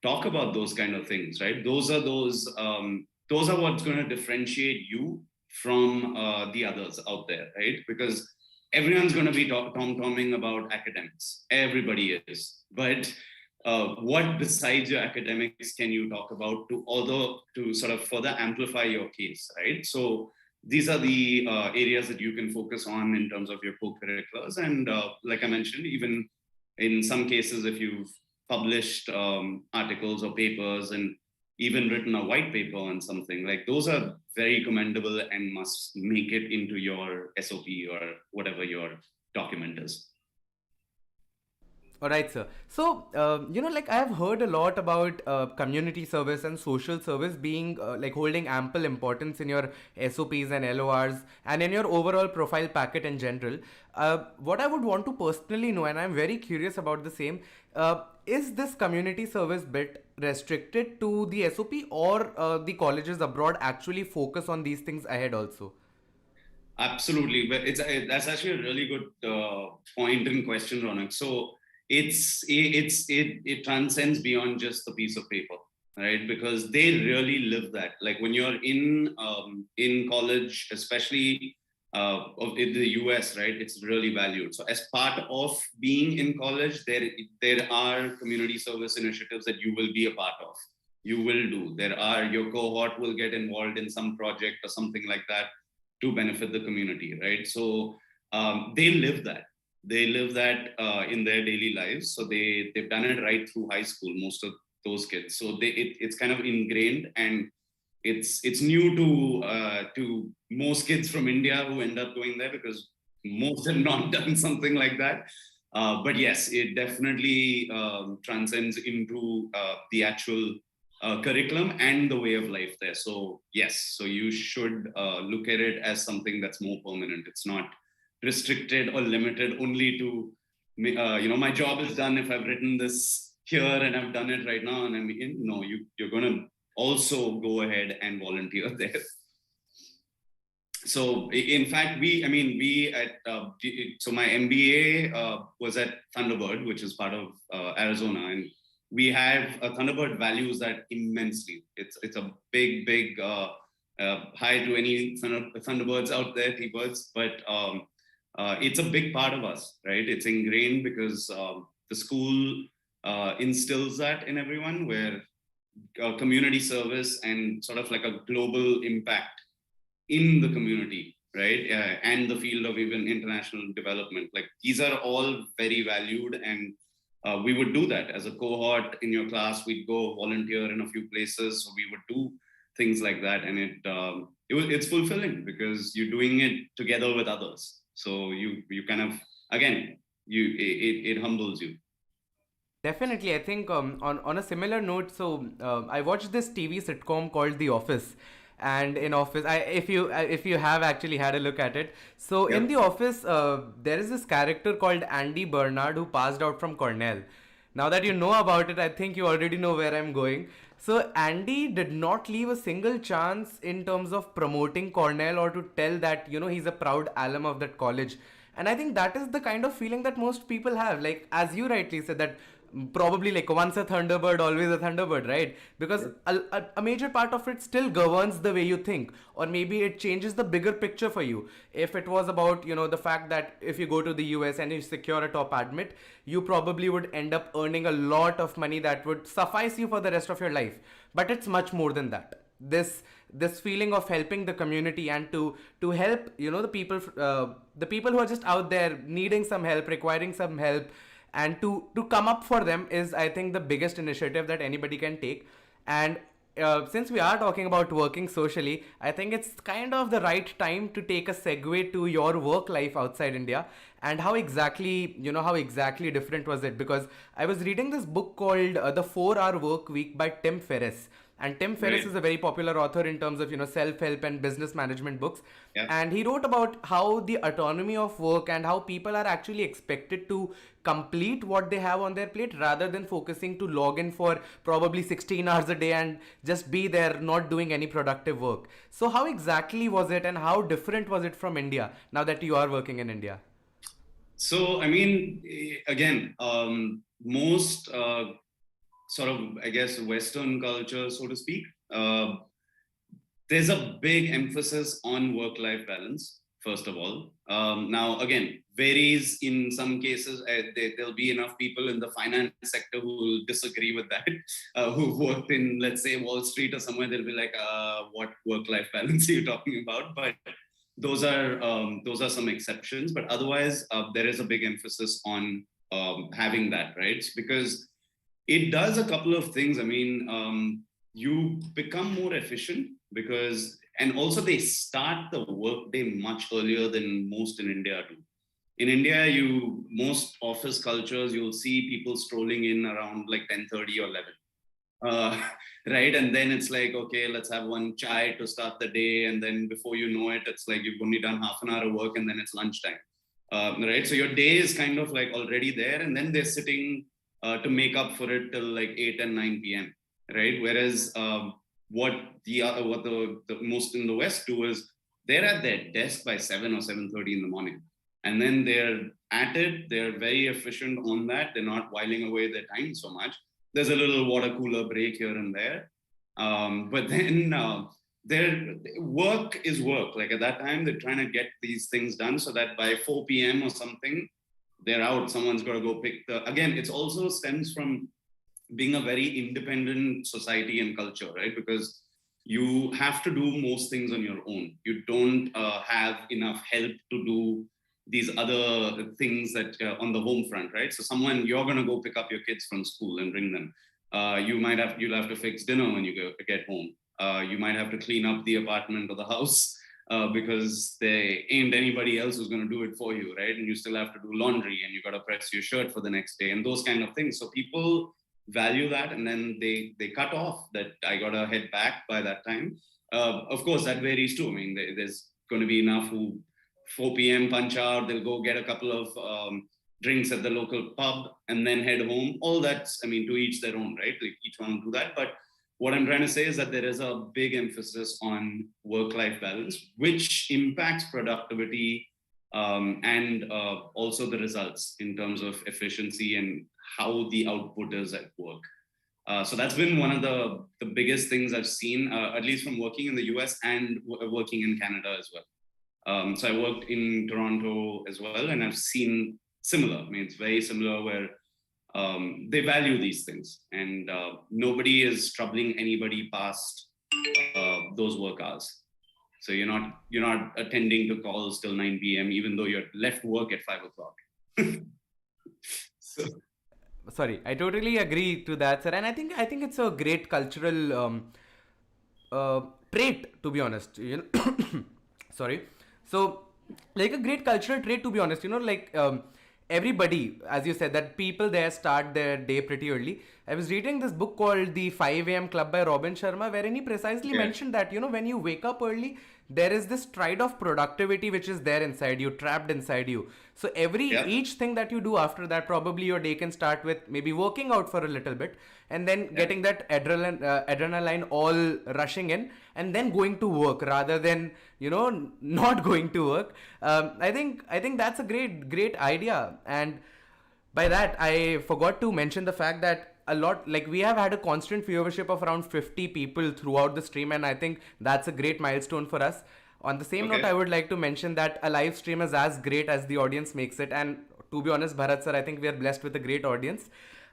talk about those kind of things, right? Those are what's going to differentiate you from the others out there, right? Because everyone's going to be tom-tomming about academics. Everybody is. But what besides your academics can you talk about to sort of further amplify your case, right? So these are the areas that you can focus on in terms of your co-curriculars. And like I mentioned, even in some cases, if you've published articles or papers and even written a white paper on something, like those are very commendable and must make it into your SOP or whatever your document is.
All right, sir. So, like I have heard a lot about community service and social service being like holding ample importance in your SOPs and LORs and in your overall profile packet in general. What I would want to personally know, and I'm very curious about the same, is this community service bit restricted to the SOP, or the colleges abroad actually focus on these things ahead also?
Absolutely, but that's actually a really good point and question, Ronak. So it transcends beyond just the piece of paper, right? Because they really live that. Like when you're in college, especially in the US, right? It's really valued. So as part of being in college, there are community service initiatives that you will be a part of. You will do. Your cohort will get involved in some project or something like that to benefit the community, right? So they live that. They live that in their daily lives. So they've done it right through high school, most of those kids. So it's kind of ingrained, and it's new to most kids from India who end up going there, because most have not done something like that. But yes, it definitely transcends into the actual curriculum and the way of life there. So yes, so you should look at it as something that's more permanent. It's not restricted or limited only to my job is done if I've written this here and I've done it right now and I'm in. No, you're going to also go ahead and volunteer there. So in fact, so my MBA was at Thunderbird, which is part of Arizona, and we have Thunderbird values that immensely. It's a big hi to any Thunderbirds out there, T-birds, but it's a big part of us, right? It's ingrained because the school instills that in everyone, where community service and sort of like a global impact in the community, right? And the field of even international development. Like these are all very valued, and we would do that as a cohort in your class. We'd go volunteer in a few places. So we would do things like that. And it's fulfilling because you're doing it together with others. So you kind of, again, it humbles you.
Definitely, I think on a similar note, so I watched this TV sitcom called The Office, and in Office, if you have actually had a look at it, so in
Yep.
The Office, there is this character called Andy Bernard who passed out from Cornell. Now that you know about it, I think you already know where I'm going. So Andy did not leave a single chance in terms of promoting Cornell or to tell that he's a proud alum of that college. And I think that is the kind of feeling that most people have. Like, as you rightly said, that probably like once a Thunderbird, always a Thunderbird, right? Because
Yep.
a major part of it still governs the way you think, or maybe it changes the bigger picture for you. If it was about, the fact that if you go to the US and you secure a top admit, you probably would end up earning a lot of money that would suffice you for the rest of your life. But it's much more than that. This feeling of helping the community and to help the people who are just out there needing some help, requiring some help, and to come up for them is, I think, the biggest initiative that anybody can take. And since we are talking about working socially, I think it's kind of the right time to take a segue to your work life outside India, and how exactly different was it? Because I was reading this book called The 4 Hour Work Week by Tim Ferriss. And Tim Ferriss
Right.
is a very popular author in terms of self-help and business management books.
Yeah.
And he wrote about how the autonomy of work and how people are actually expected to complete what they have on their plate rather than focusing to log in for probably 16 hours a day and just be there not doing any productive work. So how exactly was it, and how different was it from India now that you are working in India?
So, I mean, again, most sort of, I guess, Western culture, so to speak, there's a big emphasis on work-life balance, first of all. Now, again, varies in some cases. There'll be enough people in the finance sector who will disagree with that, who've worked in, let's say, Wall Street or somewhere. They'll be like, what work-life balance are you talking about? But those are some exceptions. But otherwise, there is a big emphasis on having that, right? Because it does a couple of things. I mean, you become more efficient because, and also they start the workday much earlier than most in India do. In India, most office cultures, you'll see people strolling in around like 10:30 or 11. Uh, right, and then it's like, okay, let's have one chai to start the day, and then before you know it, it's like you've only done half an hour of work, and then it's lunchtime. Right, so your day is kind of like already there, and then they're sitting to make up for it till like 8 and 9 p.m. Right, whereas what the most in the West do is they're at their desk by 7 or 7:30 in the morning, and then they're at it. They're very efficient on that. They're not whiling away their time so much. There's a little water cooler break here and there, but then their work is work. Like at that time, they're trying to get these things done so that by 4 p.m. or something, they're out. Someone's got to go pick the. Again, it's also stems from being a very independent society and culture, right? Because you have to do most things on your own. You don't have enough help to do these other things that on the home front, right? So you're going to go pick up your kids from school and bring them. You'll have to fix dinner when you get home. You might have to clean up the apartment or the house because there ain't anybody else who's going to do it for you, right? And you still have to do laundry, and you got to press your shirt for the next day, and those kind of things. So people value that, and then they cut off that I gotta head back by that time. Of course, that varies too. I mean, there's going to be enough who 4 p.m. punch out, they'll go get a couple of drinks at the local pub and then head home. All that's, I mean, to each their own, right? Like each one will do that. But what I'm trying to say is that there is a big emphasis on work-life balance, which impacts productivity and also the results in terms of efficiency and how the output is at work. So that's been one of the biggest things I've seen, at least from working in the US and working in Canada as well. So I worked in Toronto as well, and I've seen similar. I mean, it's very similar where they value these things, and nobody is troubling anybody past those work hours. So you're not attending to calls till 9 p.m. even though you're left work at 5 o'clock. So
Sorry, I totally agree to that, sir. And I think it's a great cultural trait, to be honest. Sorry. So, like a great cultural trait, to be honest. Everybody, as you said, that people there start their day pretty early. I was reading this book called The 5 a.m. Club by Robin Sharma, wherein he precisely mentioned that, when you wake up early, there is this stride of productivity which is there inside you, trapped inside you. So each thing that you do after that, probably your day can start with maybe working out for a little bit, and then getting that adrenaline all rushing in, and then going to work rather than not going to work. I think that's a great idea. And by that, I forgot to mention the fact that a lot, like, we have had a constant viewership of around 50 people throughout the stream, and I think that's a great milestone for us. On the same note, I would like to mention that a live stream is as great as the audience makes it, and to be honest, Bharat sir, I think we are blessed with a great audience.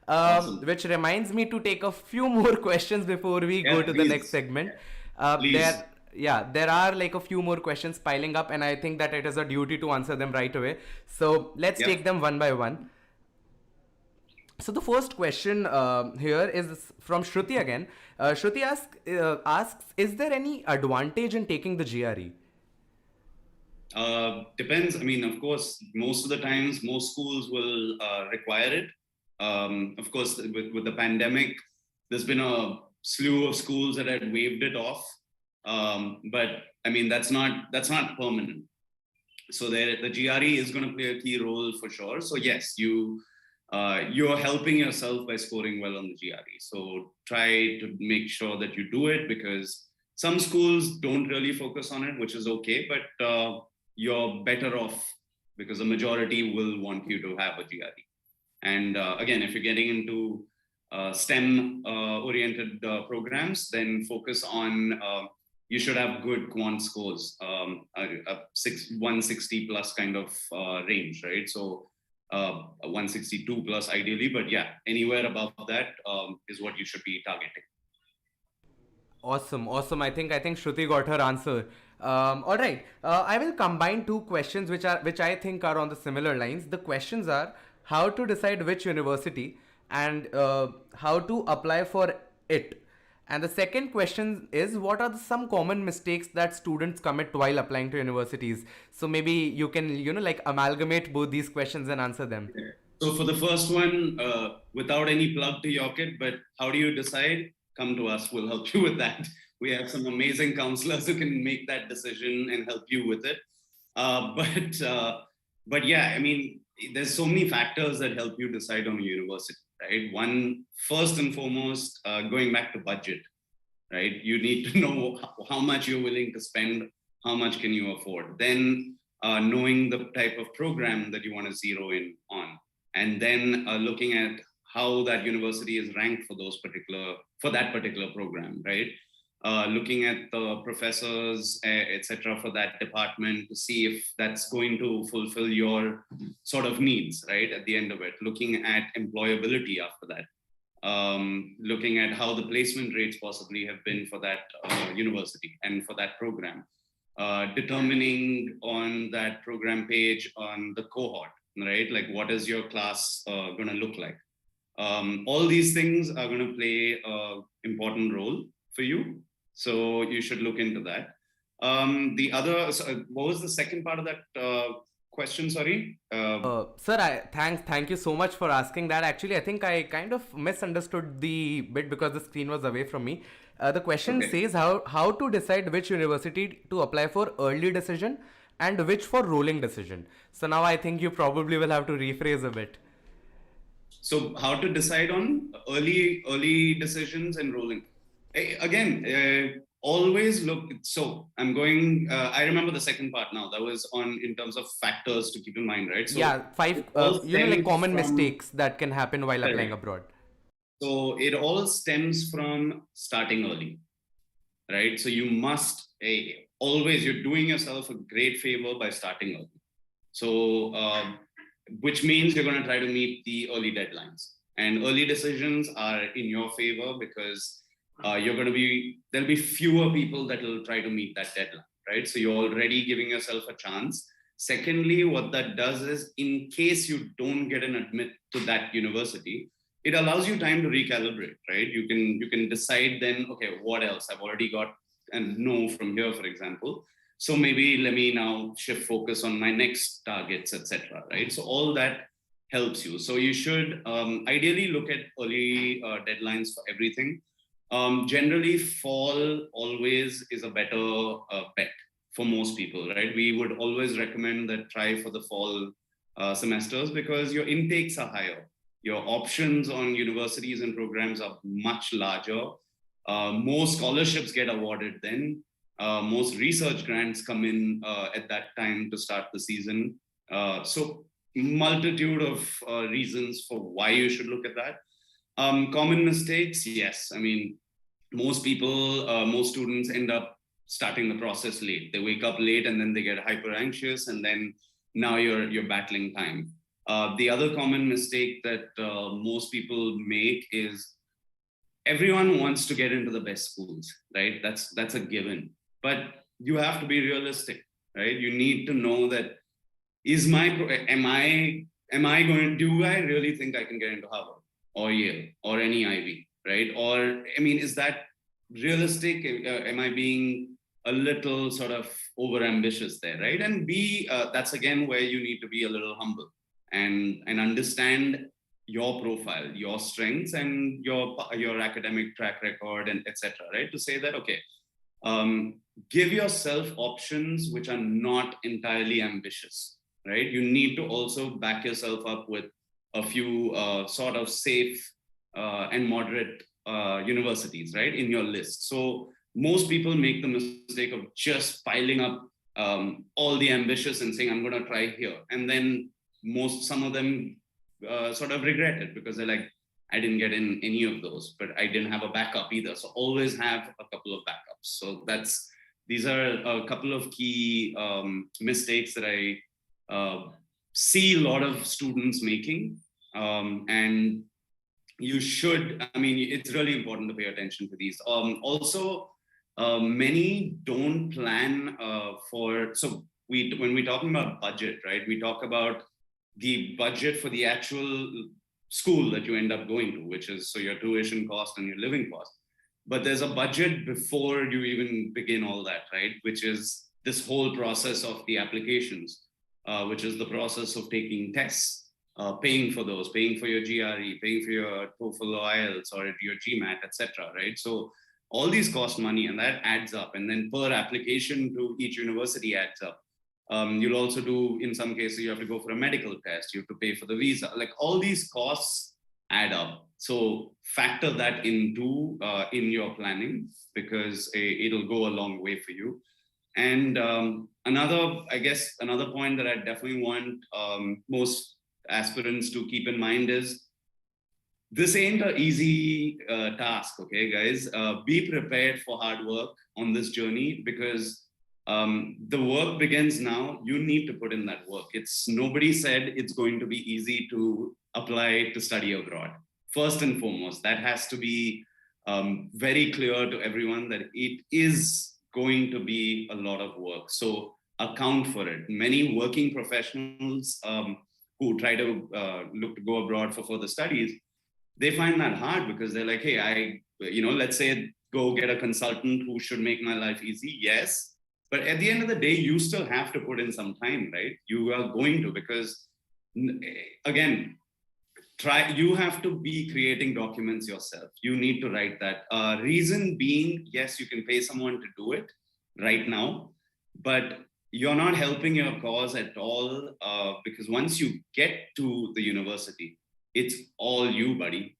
Awesome.
Which reminds me to take a few more questions before we go to the next segment. There are like a few more questions piling up, and I think that it is a duty to answer them right away. So let's take them one by one. So the first question here is from Shruti again. Shruti asks, is there any advantage in taking the GRE?
Depends. I mean, of course, most of the times, most schools will require it. Of course, with the pandemic, there's been a slew of schools that had waived it off. But I mean, that's not permanent. So the GRE is going to play a key role for sure. So yes, you're helping yourself by scoring well on the GRE. So try to make sure that you do it, because some schools don't really focus on it, which is okay, but you're better off because the majority will want you to have a GRE. And again, if you're getting into STEM oriented programs, then focus on, you should have good quant scores, a 160 plus kind of range, right? So 162 plus ideally, but yeah, anywhere above that is what you should be targeting.
Awesome. I think Shruti got her answer. All right. I will combine two questions which I think are on the similar lines. The questions are how to decide which university and how to apply for it. And the second question is, what are some common mistakes that students commit while applying to universities? So maybe you can, like, amalgamate both these questions and answer them.
So for the first one, without any plug to Yocket, but how do you decide? Come to us, we'll help you with that. We have some amazing counselors who can make that decision and help you with it. But yeah, I mean, there's so many factors that help you decide on a university, right? One, first and foremost, going back to budget, right? You need to know how much you're willing to spend, how much can you afford. Then knowing the type of program that you want to zero in on, and then looking at how that university is ranked for that particular program, right? Looking at the professors, etc., for that department to see if that's going to fulfill your sort of needs, right? At the end of it, looking at employability after that, looking at how the placement rates possibly have been for that university and for that program, determining on that program page on the cohort, right? Like, what is your class going to look like? All these things are going to play an important role for you. So you should look into that. What was the second part of that question? Sorry.
Sir, thank you so much for asking that. Actually, I think I kind of misunderstood the bit because the screen was away from me. The question says how to decide which university to apply for early decision and which for rolling decision. So now I think you probably will have to rephrase a bit.
So how to decide on early decisions and rolling? Again, always look. So I'm going. I remember the second part now. That was in terms of factors to keep in mind, right? So
yeah, 5 like common mistakes that can happen while applying abroad.
So it all stems from starting early, right? So you must always, you're doing yourself a great favor by starting early. So which means you're going to try to meet the early deadlines, and early decisions are in your favor because there'll be fewer people that will try to meet that deadline, right? So you're already giving yourself a chance. Secondly, what that does is, in case you don't get an admit to that university, it allows you time to recalibrate, right? You can decide then, okay, what else? I've already got and know from here, for example. So maybe let me now shift focus on my next targets, etc. Right? So all that helps you. So you should ideally look at early deadlines for everything. Generally, fall always is a better bet for most people, right? We would always recommend that try for the fall semesters because your intakes are higher. Your options on universities and programs are much larger. More scholarships get awarded then. Most research grants come in at that time to start the season. So multitude of reasons for why you should look at that. Common mistakes, yes. I mean, most people, most students end up starting the process late. They wake up late and then they get hyper anxious, and then now you're battling time. The other common mistake that most people make is everyone wants to get into the best schools, right? That's a given. But you have to be realistic, right? You need to know that am I going, do I really think I can get into Harvard or Yale or any Ivy, right? Or, I mean, is that realistic? Am I being a little sort of over ambitious there, right? And that's again where you need to be a little humble and understand your profile, your strengths, and your academic track record, and etc. Right? To say that, okay, give yourself options which are not entirely ambitious, right? You need to also back yourself up with a few sort of safe and moderate universities, right, in your list. So most people make the mistake of just piling up all the ambitious and saying, I'm going to try here. And then some of them sort of regret it because they're like, I didn't get in any of those, but I didn't have a backup either. So always have a couple of backups. So these are a couple of key mistakes that I see a lot of students making. And you should, I mean, it's really important to pay attention to these. Also, many don't plan when we're talking about budget, right? We talk about the budget for the actual school that you end up going to, which is so your tuition cost and your living cost. But there's a budget before you even begin all that, right? Which is this whole process of the applications, which is the process of taking tests, paying for those, paying for your GRE, paying for your TOEFL or IELTS or your GMAT, etc. Right? So all these cost money, and that adds up. And then per application to each university adds up. You'll also do, in some cases, you have to go for a medical test, you have to pay for the visa. Like all these costs add up. So factor that into in your planning because it'll go a long way for you. And another point that I definitely want most aspirants to keep in mind is this ain't an easy task, okay, guys? Be prepared for hard work on this journey because the work begins now. You need to put in that work. Nobody said it's going to be easy to apply to study abroad. First and foremost, that has to be very clear to everyone that it is going to be a lot of work. So account for it. Many working professionals who try to look to go abroad for further studies, they find that hard because they're like, hey, let's say go get a consultant who should make my life easy. Yes. But at the end of the day, you still have to put in some time, right? You are going to, because again, you have to be creating documents yourself. You need to write that. Reason being, yes, you can pay someone to do it right now, but you're not helping your cause at all because once you get to the university, it's all you, buddy.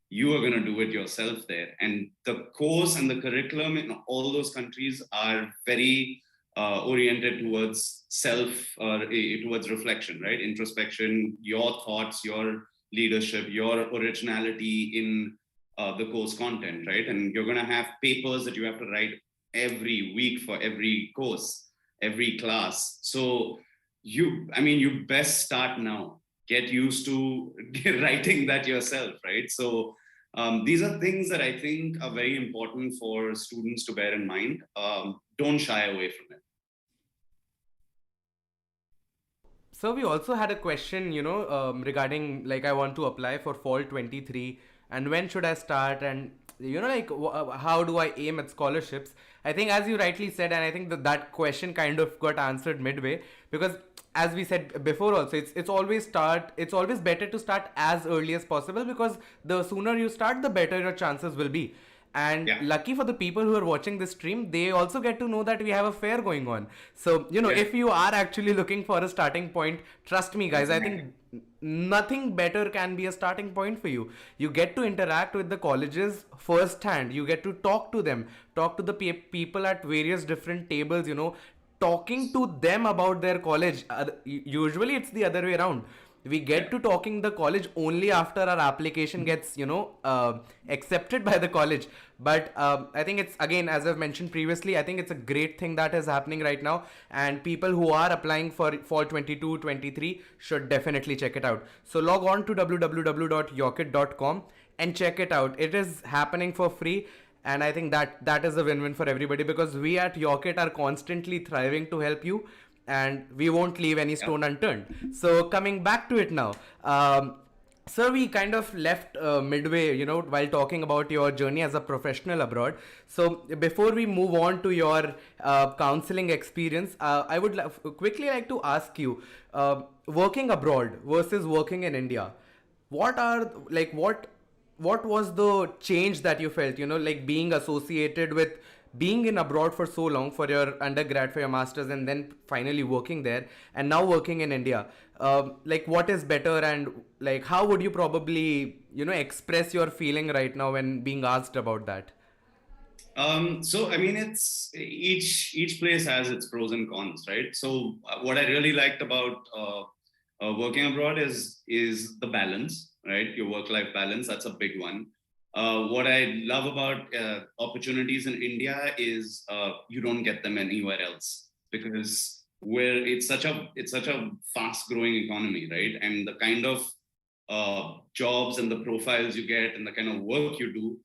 You are going to do it yourself there. And the course and the curriculum in all those countries are very oriented towards towards reflection, right? Introspection, your thoughts, your leadership, your originality in the course content, right? And you're going to have papers that you have to write every week for every course, every class. So you best start now. Get used to writing that yourself, right? So these are things that I think are very important for students to bear in mind. Don't shy away from it.
So we also had a question, regarding like I want to apply for fall 23 and when should I start? And how do I aim at scholarships? I think, as you rightly said, and I think that question kind of got answered midway, because as we said before also, it's always better to start as early as possible, because the sooner you start, the better your chances will be. And
Yeah.
lucky for the people who are watching this stream, they also get to know that we have a fair going on. So,
Yeah.
if you are actually looking for a starting point, trust me, guys, I think nothing better can be a starting point for you. You get to interact with the colleges firsthand. You get to talk to them, talk to the people at various different tables, talking to them about their college. Usually it's the other way around. We get to talking the college only after our application gets accepted by the college. But I think it's, again, as I've mentioned previously, I think it's a great thing that is happening right now, and people who are applying for fall 22-23 should definitely check it out. So log on to www.yocket.com and check it out. It is happening for free, and I think that is a win-win for everybody, because we at Yocket are constantly thriving to help you, and we won't leave any stone unturned. So coming back to it now, sir, we kind of left midway, while talking about your journey as a professional abroad. So before we move on to your counseling experience, I would quickly like to ask you, working abroad versus working in India, what are what was the change that you felt, being associated with being in abroad for so long, for your undergrad, for your masters, and then finally working there, and now working in India? What is better, and how would you probably express your feeling right now when being asked about that?
So I mean, it's each place has its pros and cons, right? So what I really liked about working abroad is the balance, right? Your work-life balance, that's a big one. What I love about opportunities in India is you don't get them anywhere else, because where it's such a fast-growing economy, right? And the kind of jobs and the profiles you get and the kind of work you do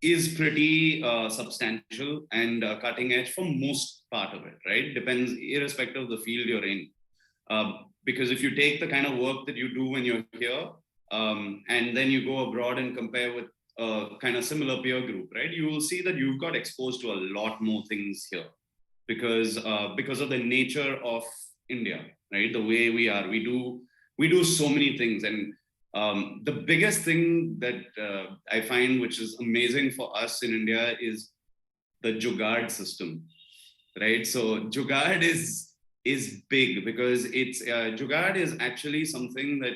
is pretty substantial and cutting edge for most part of it, right? Depends, irrespective of the field you're in. Because if you take the kind of work that you do when you're here, and then you go abroad and compare with kind of similar peer group, right? You will see that you've got exposed to a lot more things here, because of the nature of India, right? The way we are, we do so many things, and the biggest thing that I find, which is amazing for us in India, is the jugaad system, right? So jugaad is big, because it's jugaad is actually something that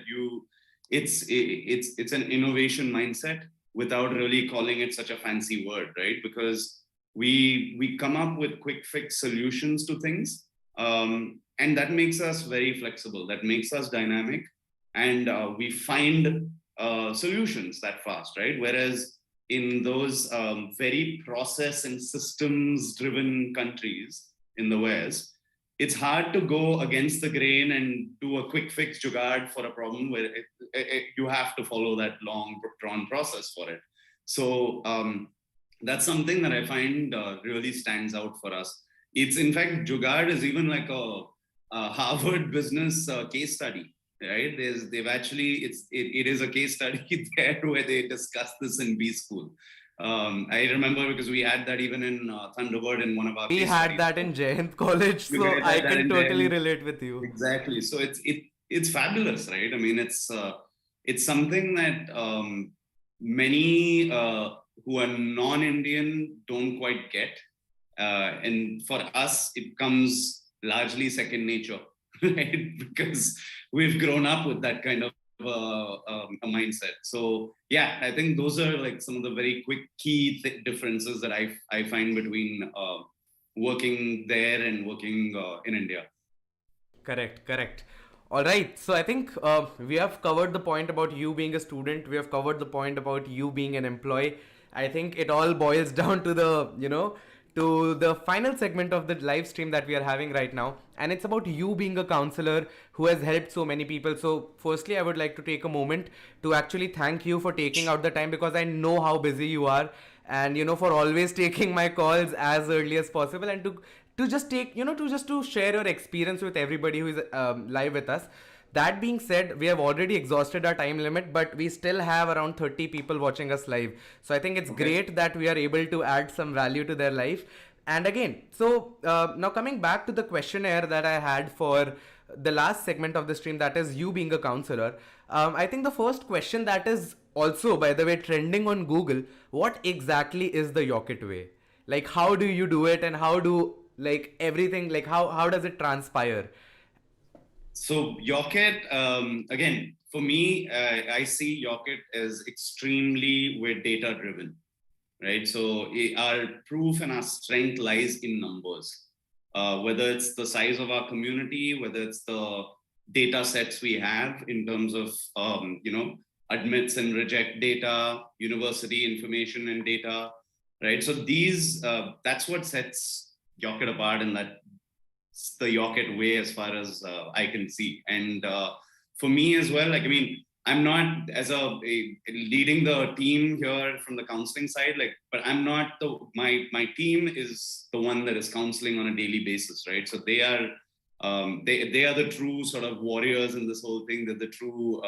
it's an innovation mindset without really calling it such a fancy word, right? Because we come up with quick fix solutions to things, and that makes us very flexible, that makes us dynamic, and we find solutions that fast, right? Whereas in those very process and systems driven countries in the West, it's hard to go against the grain and do a quick fix jugaad for a problem where you have to follow that long drawn process for it. So that's something that I find really stands out for us. It's, in fact, jugaad is even like a Harvard business case study, right? It is a case study there where they discuss this in B school. I remember, because we had that even in Thunderbird in one of our.
We had that in Jain College, so I can totally relate with you.
Exactly. So it's fabulous, right? I mean, it's something that many who are non-Indian don't quite get, and for us, it comes largely second nature, right? Because we've grown up with that kind of a mindset. So yeah, I think those are like some of the very quick key differences that I find between working there and working in India.
Correct. All right. So I think we have covered the point about you being a student. We have covered the point about you being an employee. I think it all boils down to to the final segment of the live stream that we are having right now, and it's about you being a counselor who has helped so many people. So firstly, I would like to take a moment to actually thank you for taking out the time, because I know how busy you are, and for always taking my calls as early as possible, and to just take to share your experience with everybody who is live with us. That being said, we have already exhausted our time limit, but we still have around 30 people watching us live. So I think it's great that we are able to add some value to their life. And again, so now coming back to the questionnaire that I had for the last segment of the stream, that is you being a counselor. I think the first question that is also, by the way, trending on Google, what exactly is the Yocket way? Like, how do you do it, and how do like everything, like how does it transpire?
So Yocket, again, for me, I see Yocket as extremely we're data driven, right? So our proof and our strength lies in numbers. Whether it's the size of our community, whether it's the data sets we have in terms of admits and reject data, university information and data, right? So these that's what sets Yocket apart, and that the Yocket way as far as I can see. And for me as well, like, I mean, I'm not as a leading the team here from the counseling side, like, but I'm not my team is the one that is counseling on a daily basis, right? So they are the true sort of warriors in this whole thing. They're the true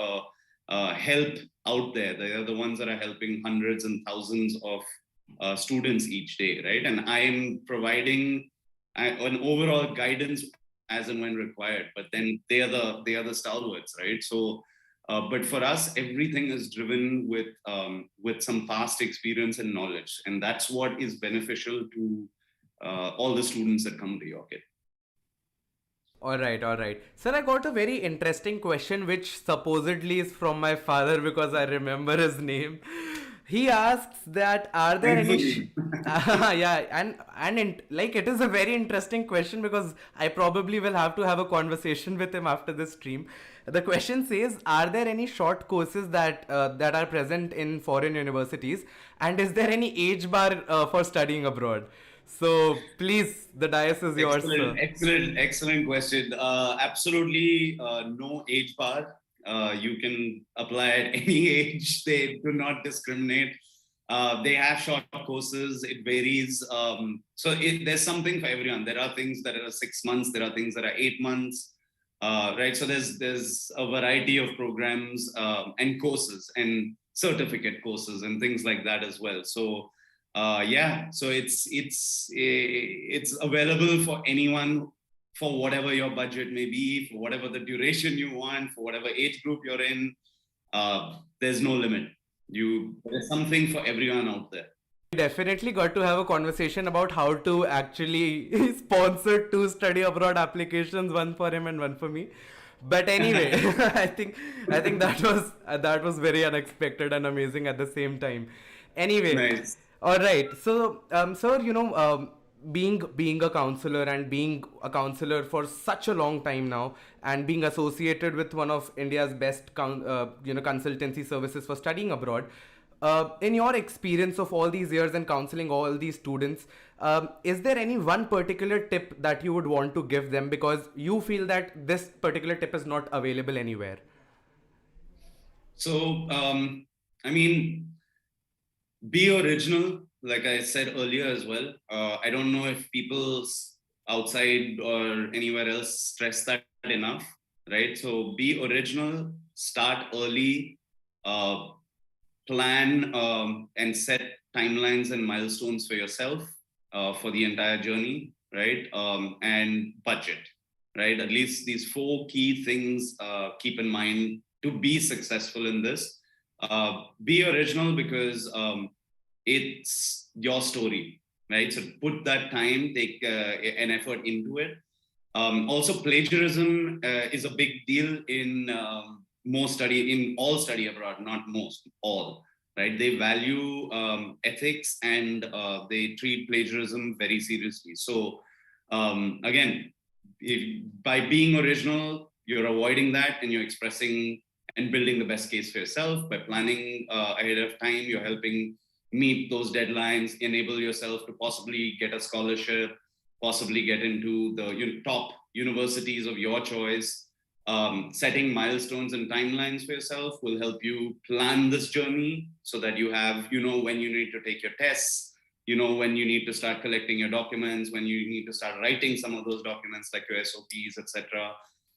help out there. They are the ones that are helping hundreds and thousands of students each day, right? And I am providing an overall guidance as and when required, but then they are the stalwarts, right? So but for us, everything is driven with some past experience and knowledge, and that's what is beneficial to all the students that come to Yocket.
All right, all right. Sir, I got a very interesting question which supposedly is from my father because I remember his name. He asks that are there any yeah, like it is a very interesting question because I probably will have to have a conversation with him after this stream. The question says, are there any short courses that are present in foreign universities, and is there any age bar for studying abroad? So please, the dais is yours, sir.
Excellent question. Absolutely no age bar. You can apply at any age. They do not discriminate. They have short courses. It varies. There's something for everyone. There are things that are 6 months. There are things that are 8 months. Right. So there's a variety of programs and courses and certificate courses and things like that as well. So so it's available for anyone, for whatever your budget may be, for whatever the duration you want, for whatever age group you're in. There's no limit. There's something for everyone out there.
We definitely got to have a conversation about how to actually sponsor two study abroad applications, one for him and one for me. But anyway, I think that was very unexpected and amazing at the same time. Anyway,
Nice.
all right. So, sir, being a counselor and being a counselor for such a long time now, and being associated with one of India's best, consultancy services for studying abroad. In your experience of all these years and counseling all these students, is there any one particular tip that you would want to give them because you feel that this particular tip is not available anywhere?
So, I mean, be original, like I said earlier as well. I don't know if people outside or anywhere else stress that enough, right? So be original, start early, plan and set timelines and milestones for yourself for the entire journey, right? And budget, right? At least these 4 key things keep in mind to be successful in this. Be original because it's your story, right? So put that time, take an effort into it. Also, plagiarism is a big deal in all study abroad, not most, all, right? They value ethics and they treat plagiarism very seriously. So again, by being original, you're avoiding that and you're expressing and building the best case for yourself. By planning ahead of time, you're helping meet those deadlines, enable yourself to possibly get a scholarship, possibly get into the top universities of your choice. Setting milestones and timelines for yourself will help you plan this journey so that you have, when you need to take your tests, when you need to start collecting your documents, when you need to start writing some of those documents like your SOPs, etc.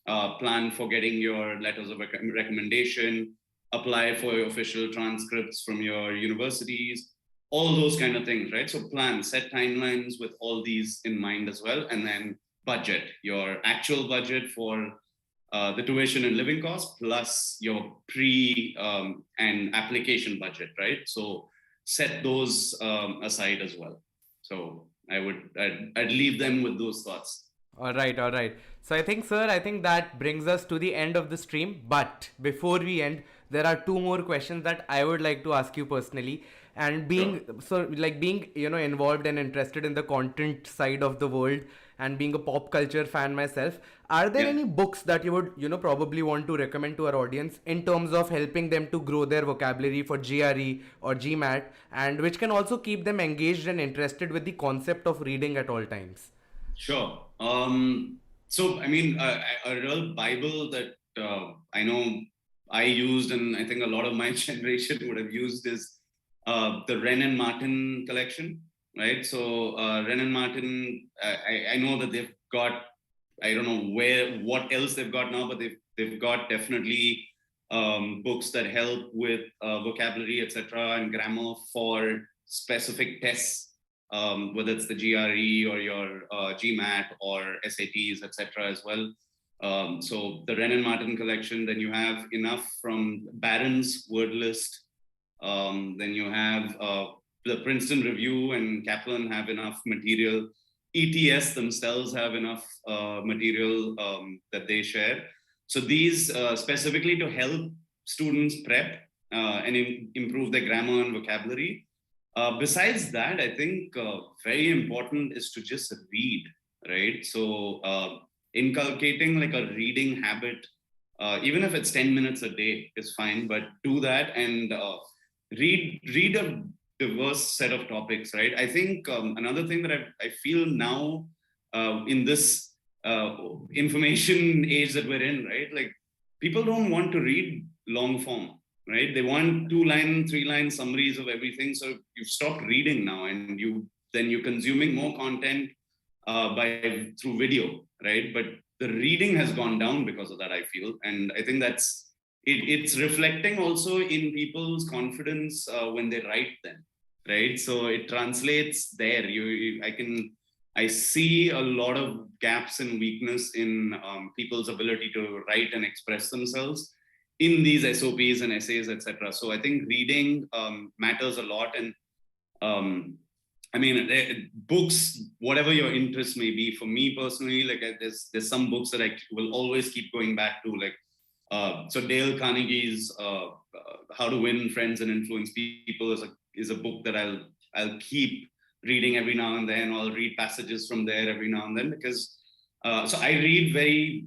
plan for getting your letters of recommendation, apply for your official transcripts from your universities, all those kind of things, right? So plan, set timelines with all these in mind as well, and then budget your actual budget for the tuition and living costs plus your and application budget, right? So set those aside as well. So I'd leave them with those thoughts.
All right, all right. So I think, sir, I think that brings us to the end of the stream. But before we end, there are two more questions that I would like to ask you personally. And being being involved and interested in the content side of the world, and being a pop culture fan myself, are there any books that you would probably want to recommend to our audience in terms of helping them to grow their vocabulary for GRE or GMAT, and which can also keep them engaged and interested with the concept of reading at all times?
Sure. So, I mean, a real Bible that I know I used, and I think a lot of my generation would have used, is the Wren and Martin collection, right? So, Wren and Martin, I know that they've got, I don't know what else they've got now, but they've got definitely books that help with vocabulary, etc., and grammar for specific tests, whether it's the GRE or your GMAT or SATs, etc. as well. So the Wren and Martin collection, then you have enough from Barron's word list. Then you have the Princeton Review and Kaplan have enough material. ETS themselves have enough material that they share. So these specifically to help students prep and improve their grammar and vocabulary. Besides that, I think very important is to just read, right? So inculcating like a reading habit, even if it's 10 minutes a day is fine, but do that and read a diverse set of topics, right? I think another thing that I feel now in this information age that we're in, right? Like people don't want to read long form, right? They want 2-line, 3-line summaries of everything. So you've stopped reading now, and you're consuming more content through video, right? But the reading has gone down because of that, I feel, and I think it's reflecting also in people's confidence when they write them, right? So it translates there. I see a lot of gaps and weakness in people's ability to write and express themselves in these SOPs and essays, etc. So I think reading matters a lot. And I mean, books, whatever your interest may be, for me personally, like there's some books that I will always keep going back to, like so Dale Carnegie's How to Win Friends and Influence People is a book that I'll keep reading every now and then. I'll read passages from there every now and then because so I read very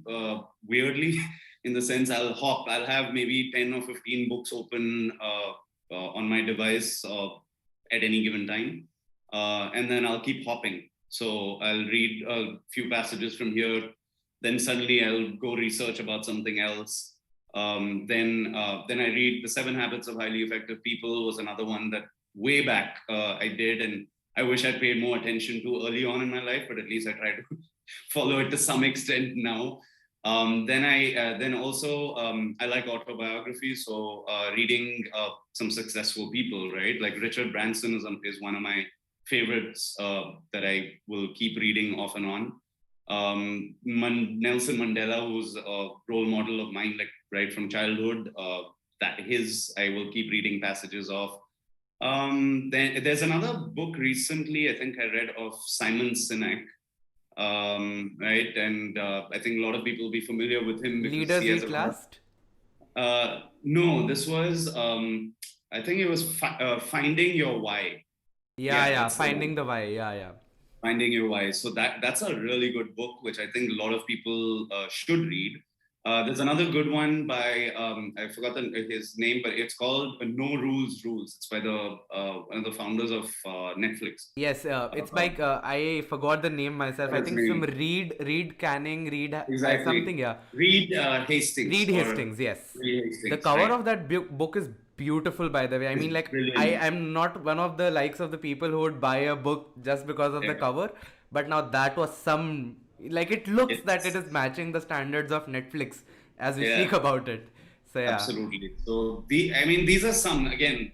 weirdly in the sense I'll have maybe 10 or 15 books open on my device at any given time, and then I'll keep hopping. So I'll read a few passages from here, then suddenly I'll go research about something else. Then I read The 7 Habits of Highly Effective People was another one that way back I did, and I wish I'd paid more attention to early on in my life, but at least I try to follow it to some extent now. Then I like autobiographies, so reading some successful people, right? Like Richard Branson is one of my favorites that I will keep reading off and on. Nelson Mandela, who's a role model of mine, like right from childhood, I will keep reading passages of. Then there's another book recently I think I read of Simon Sinek, right? And I think a lot of people will be familiar with him because
Leaders
he has
Eat Last?
No, this was I think it was Finding Your Why.
Yeah, Finding the Why. Yeah.
Finding Your Why. So that's a really good book, which I think a lot of people should read. There's another good one by I forgot his name, but it's called No Rules Rules. It's by one of the founders of Netflix.
Yes, it's by I forgot the name myself. I think some Reed Canning,
exactly.
Something. Yeah,
Reed Hastings.
Reed Hastings. Yes.
Reed Hastings,
the cover of that book is beautiful, by the way. I mean, like I'm not one of the likes of the people who would buy a book just because of the cover, but now that was some Like it looks that it
It's
is matching the standards of Netflix as we speak
yeah,
about it. So yeah.
absolutely. So I mean, these are some again.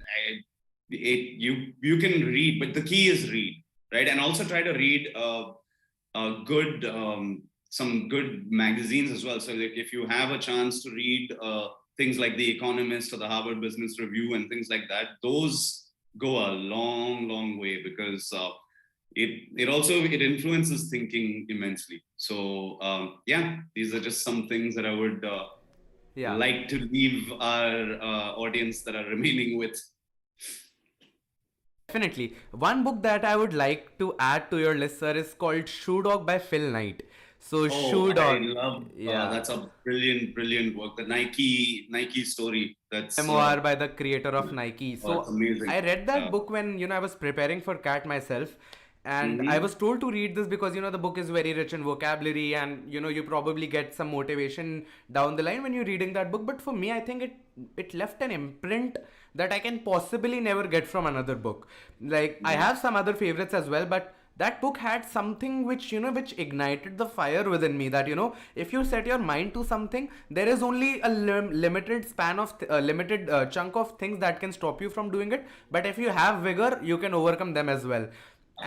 You can read, but the key is read, right? And also try to read good some good magazines as well. So like if you have a chance to read things like The Economist or the Harvard Business Review and things like that, those go a long way because it also it influences thinking immensely. So yeah, these are just some things that I would
Yeah.
like to leave our audience that are remaining with.
Definitely. One book that I would like to add to your list, sir, is called Shoe Dog by Phil Knight. So
Oh,
Shoe
I
Dog,
love
yeah,
that's a brilliant work. The Nike story. That's
memoir by the creator of Nike.
oh, it's
So
amazing.
I read that
Yeah.
book when I was preparing for CAT myself, and I was
Mm-hmm.
told to read this because the book is very rich in vocabulary, and you probably get some motivation down the line when you're reading that book. But for me, I think it left an imprint that I can possibly never get from another book. Like I
Mm-hmm.
have some other favorites as well, but that book had something which ignited the fire within me, that if you set your mind to something, there is only a limited span of limited chunk of things that can stop you from doing it, but if you have vigor, you can overcome them as well.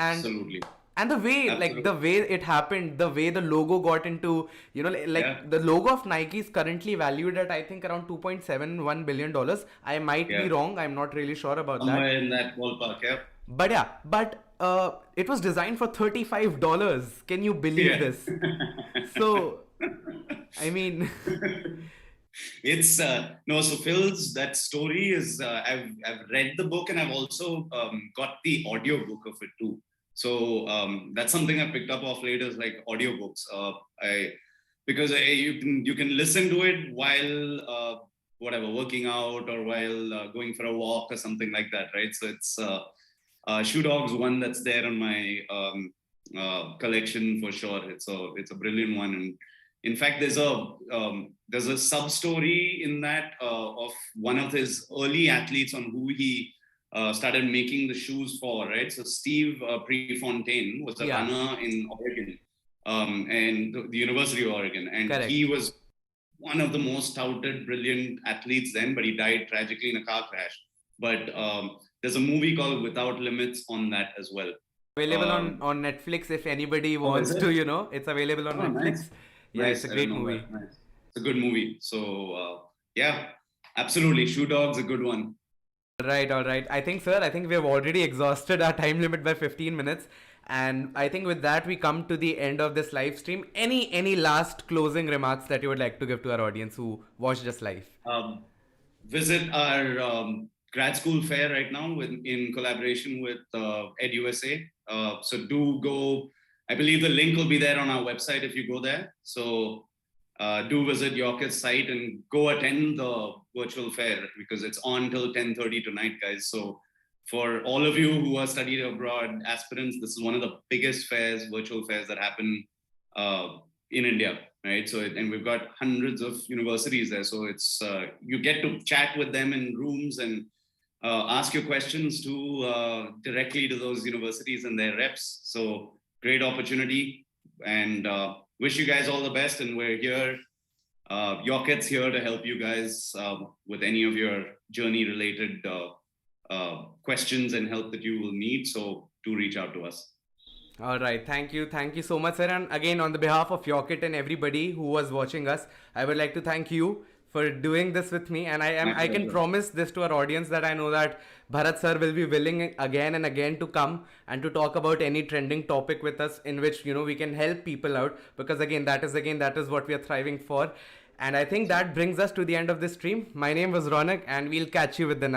and
Absolutely.
and the way, like the
Absolutely.
way it happened, the way the logo got into,
Yeah.
like the logo of Nike is currently valued at, I think, around 2.71 billion dollars. I might be
Yeah.
wrong, I'm not really sure about that.
Somewhere in that ballpark. Yeah.
But yeah, but it was designed for $35. Can you believe
Yeah.
this? So, I mean,
It's no. So Phil's that story is I've read the book and I've also got the audio book of it too. So that's something I picked up off later is like audiobooks. I because you can listen to it while whatever working out or while going for a walk or something like that, right? So it's Shoe Dog's one that's there on my collection for sure. It's a brilliant one, and in fact, there's a sub story in that of one of his early athletes on who he started making the shoes for, right? So Steve Prefontaine was a
yeah,
runner in Oregon, and the University of Oregon, and he
correct.
was one of the most touted, brilliant athletes then, but he died tragically in a car crash. But there's a movie called Without Limits on that as well.
Available
Um,
on Netflix if anybody
oh, is
wants to,
it?
it's available on
Oh, nice,
Netflix. Yeah, it's
nice.
a
I didn't
great
know
movie.
that. Nice. It's a good movie. So yeah, absolutely. Shoe Dog's a good one.
Right, all right. I think, sir, I think we have already exhausted our time limit by 15 minutes. And I think with that, we come to the end of this live stream. Any last closing remarks that you would like to give to our audience who watched us live?
Um, Visit our grad school fair right now in collaboration with EdUSA. So do go. I believe the link will be there on our website if you go there. So do visit Yocket's site and go attend the virtual fair because it's on till 10:30 tonight, guys. So for all of you who are studied abroad aspirants, this is one of the biggest fairs, virtual fairs that happen uh, in India, right? So and we've got hundreds of universities there. So it's you get to chat with them in rooms and ask your questions to directly to those universities and their reps. So great opportunity and wish you guys all the best. And we're here. Yocket's here to help you guys with any of your journey related questions and help that you will need. So do reach out to us.
All right, thank you so much, sir. And again, on the behalf of Yocket and everybody who was watching us, I would like to thank you for doing this with me. And
My
I can
pleasure.
promise this to our audience that I know that Bharat sir will be willing again and again to come and to talk about any trending topic with us in which we can help people out, because that is what we are thriving for. And I think that brings us to the end of this stream. My name was Ronak, and we'll catch you with the